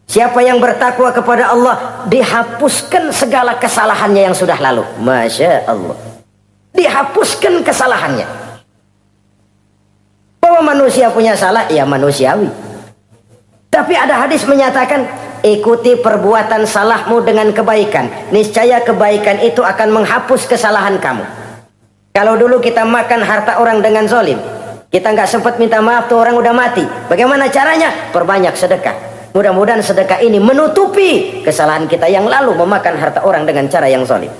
Siapa yang bertakwa kepada Allah, dihapuskan segala kesalahannya yang sudah lalu. Masya Allah. Dihapuskan kesalahannya. Bahwa manusia punya salah, ya manusiawi. Tapi ada hadis menyatakan, ikuti perbuatan salahmu dengan kebaikan. Niscaya kebaikan itu akan menghapus kesalahan kamu. Kalau dulu kita makan harta orang dengan zalim, kita nggak sempat minta maaf, tuh orang udah mati. Bagaimana caranya? Perbanyak sedekah. Mudah-mudahan sedekah ini menutupi kesalahan kita yang lalu memakan harta orang dengan cara yang zalim.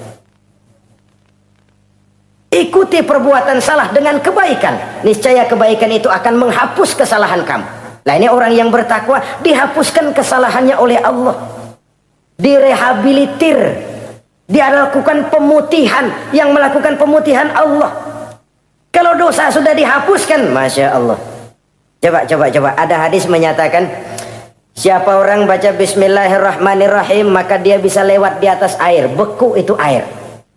Ikuti perbuatan salah dengan kebaikan. Niscaya kebaikan itu akan menghapus kesalahan kamu. Nah ini orang yang bertakwa, dihapuskan kesalahannya oleh Allah. Direhabilitir. Dia lakukan pemutihan, yang melakukan pemutihan Allah. Kalau dosa sudah dihapuskan, Masya Allah. Coba. Ada hadis menyatakan, siapa orang baca Bismillahirrahmanirrahim, maka dia bisa lewat di atas air. Beku itu air.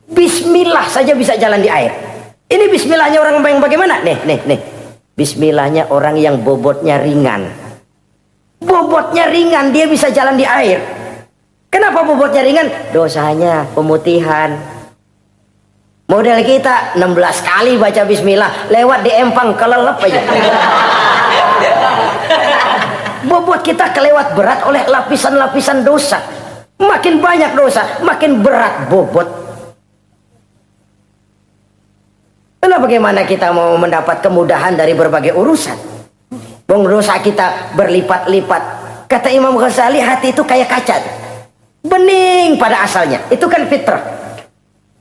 Bismillah saja bisa jalan di air. Ini Bismillahnya orang yang bagaimana? Nih. Bismillahnya orang yang bobotnya ringan. Bobotnya ringan, dia bisa jalan di air. Kenapa bobotnya ringan? Dosanya pemutihan. Model kita 16 kali baca bismillah, lewat di empang kelelep aja. Bobot kita kelewat berat oleh lapisan-lapisan dosa. Makin banyak dosa, makin berat bobot. Lalu bagaimana kita mau mendapat kemudahan dari berbagai urusan? Bung, dosa kita berlipat-lipat. Kata Imam Ghazali, hati itu kayak kaca, bening pada asalnya. Itu kan fitrah.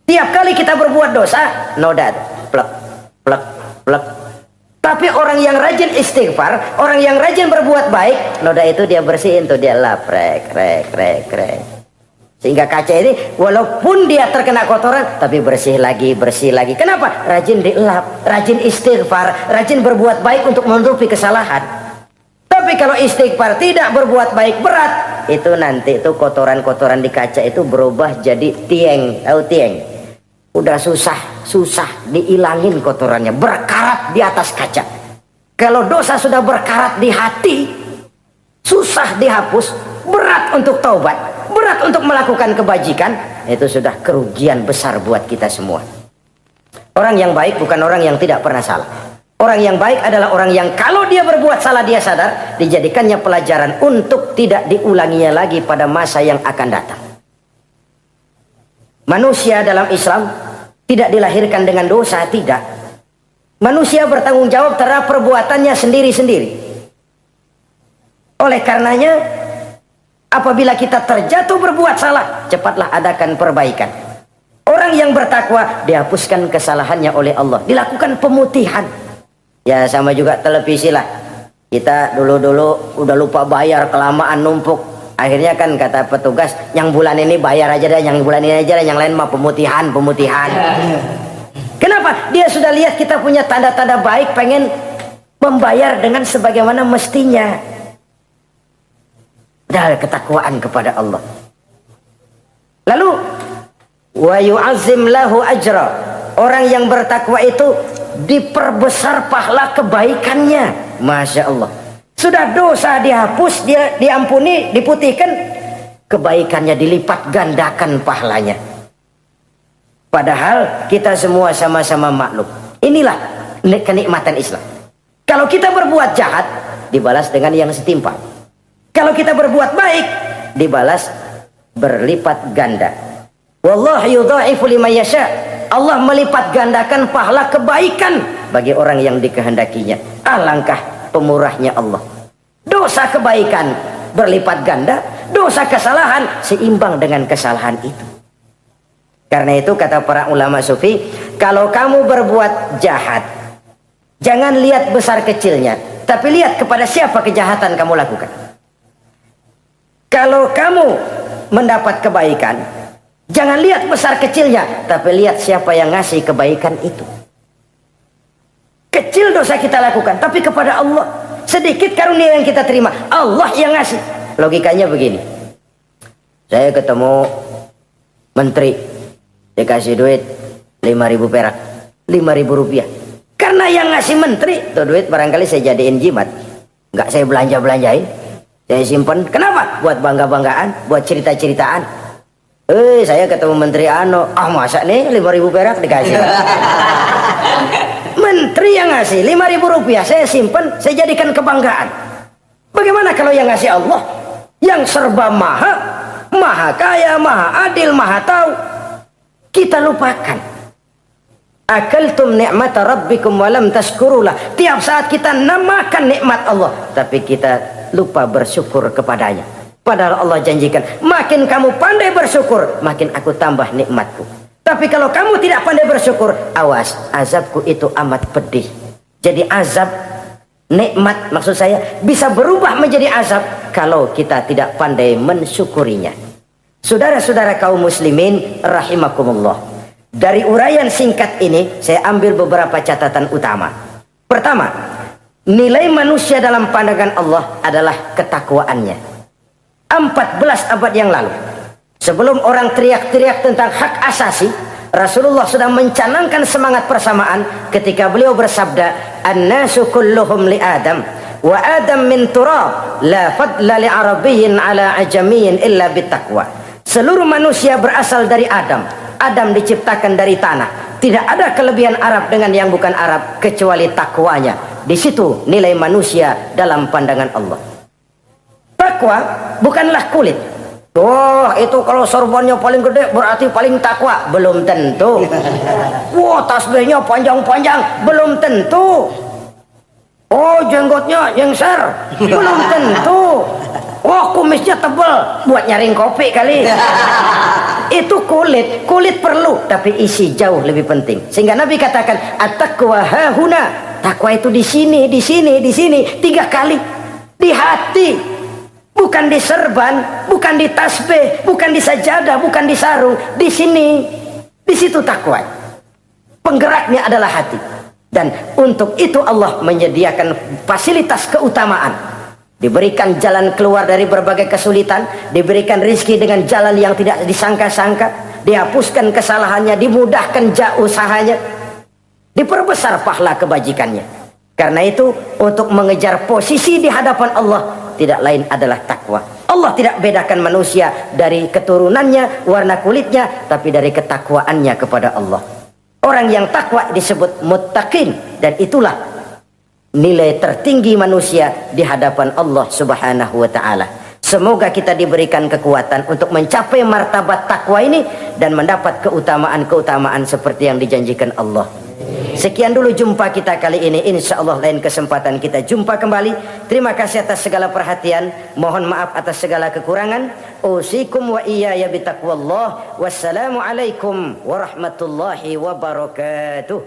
Tiap kali kita berbuat dosa, noda, plek, plek, plek. Tapi orang yang rajin istighfar, orang yang rajin berbuat baik, noda itu dia bersihin tuh, dia lap, rek. Sehingga kaca ini walaupun dia terkena kotoran, tapi bersih lagi. Kenapa? Rajin dilap, rajin istighfar, rajin berbuat baik untuk menutupi kesalahan. Tapi kalau istighfar tidak berbuat baik, berat, itu nanti itu kotoran-kotoran di kaca itu berubah jadi tieng. Tahu tieng? Udah susah diilangin kotorannya, berkarat di atas kaca. Kalau dosa sudah berkarat di hati, susah dihapus, berat untuk taubat, berat untuk melakukan kebajikan, itu sudah kerugian besar buat kita semua. Orang yang baik bukan orang yang tidak pernah salah. Orang yang baik adalah orang yang kalau dia berbuat salah dia sadar, dijadikannya pelajaran untuk tidak diulanginya lagi pada masa yang akan datang. Manusia dalam Islam tidak dilahirkan dengan dosa, tidak. Manusia bertanggung jawab terhadap perbuatannya sendiri-sendiri. Oleh karenanya, apabila kita terjatuh berbuat salah, cepatlah adakan perbaikan. Orang yang bertakwa dihapuskan kesalahannya oleh Allah, dilakukan pemutihan. Ya sama juga televisi lah. Kita dulu-dulu udah lupa bayar, kelamaan numpuk. Akhirnya kan kata petugas, yang bulan ini bayar aja dah, yang bulan ini aja dah, yang lain mah pemutihan. Kenapa? Dia sudah lihat kita punya tanda-tanda baik, pengen membayar dengan sebagaimana mestinya. Dari ketakwaan kepada Allah. Lalu wa yu'azzim lahu ajra. Orang yang bertakwa itu diperbesar pahala kebaikannya. Masya Allah. Sudah dosa dihapus, dia diampuni, diputihkan, kebaikannya dilipat gandakan pahalanya. Padahal kita semua sama-sama maklum. Inilah kenikmatan Islam. Kalau kita berbuat jahat, dibalas dengan yang setimpal. Kalau kita berbuat baik, dibalas berlipat ganda. Wallahu yudha'ifu liman yasha. Allah melipat gandakan pahala kebaikan bagi orang yang dikehendakinya. Alangkah pemurahnya Allah. Dosa kebaikan berlipat ganda, dosa kesalahan seimbang dengan kesalahan itu. Karena itu kata para ulama sufi, kalau kamu berbuat jahat, jangan lihat besar kecilnya, tapi lihat kepada siapa kejahatan kamu lakukan. Kalau kamu mendapat kebaikan, jangan lihat besar kecilnya, tapi lihat siapa yang ngasih kebaikan itu. Kecil dosa kita lakukan, tapi kepada Allah. Sedikit karunia yang kita terima, Allah yang ngasih. Logikanya begini. Saya ketemu menteri, dikasih duit 5.000 perak, 5.000 rupiah. Karena yang ngasih menteri, itu duit barangkali saya jadiin jimat. Nggak saya belanja-belanjain. Saya simpan. Kenapa? Buat bangga-banggaan, buat cerita-ceritaan. Saya ketemu menteri masa nih 5.000 perak dikasih. Menteri yang ngasih 5.000 rupiah, saya simpan, saya jadikan kebanggaan. Bagaimana kalau yang ngasih Allah, yang serba maha kaya, maha adil, maha tahu, kita lupakan. Akaltum ni'mata rabbikum walam tashkurulah. Tiap saat kita namakan nikmat Allah, tapi kita lupa bersyukur kepadanya. Padahal Allah janjikan, makin kamu pandai bersyukur, makin aku tambah nikmatku. Tapi kalau kamu tidak pandai bersyukur, awas, azabku itu amat pedih. Jadi azab, nikmat maksud saya, bisa berubah menjadi azab kalau kita tidak pandai mensyukurinya. Saudara-saudara kaum muslimin rahimakumullah. Dari uraian singkat ini, saya ambil beberapa catatan utama. Pertama, nilai manusia dalam pandangan Allah adalah ketakwaannya. 14 abad yang lalu, sebelum orang teriak-teriak tentang hak asasi, Rasulullah sudah mencanangkan semangat persamaan ketika beliau bersabda, "An-nasu kulluhum li Adam, wa Adam min turab, la fadla li arabiyyin ala ajamiyyin illa bittaqwa." Seluruh manusia berasal dari Adam. Adam diciptakan dari tanah. Tidak ada kelebihan Arab dengan yang bukan Arab kecuali takwanya. Di situ nilai manusia dalam pandangan Allah. Takwa bukanlah kulit. Oh, itu kalau sorbannya paling gede berarti paling takwa. Belum tentu. Wah, tasbihnya panjang-panjang. Belum tentu. Oh, jenggotnya jengser. Belum tentu. Oh, kumisnya tebal buat nyaring kopi kali. Itu kulit perlu, tapi isi jauh lebih penting. Sehingga Nabi katakan, at-taqwa hahuna. Takwa itu di sini, di sini, di sini. 3 kali. Di hati. Bukan di serban, bukan di tasbih, bukan di sajadah, bukan di sarung. Di sini, di situ takwa. Penggeraknya adalah hati. Dan untuk itu Allah menyediakan fasilitas keutamaan. Diberikan jalan keluar dari berbagai kesulitan, diberikan rizki dengan jalan yang tidak disangka-sangka, dihapuskan kesalahannya, dimudahkan usahanya, diperbesar pahala kebajikannya. Karena itu, untuk mengejar posisi di hadapan Allah tidak lain adalah takwa. Allah tidak bedakan manusia dari keturunannya, warna kulitnya, tapi dari ketakwaannya kepada Allah. Orang yang takwa disebut muttaqin, dan itulah nilai tertinggi manusia di hadapan Allah Subhanahu wa taala. Semoga kita diberikan kekuatan untuk mencapai martabat takwa ini dan mendapat keutamaan-keutamaan seperti yang dijanjikan Allah. Sekian dulu jumpa kita kali ini. Insya Allah lain kesempatan kita jumpa kembali. Terima kasih atas segala perhatian. Mohon maaf atas segala kekurangan. Usikum wa iyaya bitaqwallah. Wassalamualaikum warahmatullahi wabarakatuh.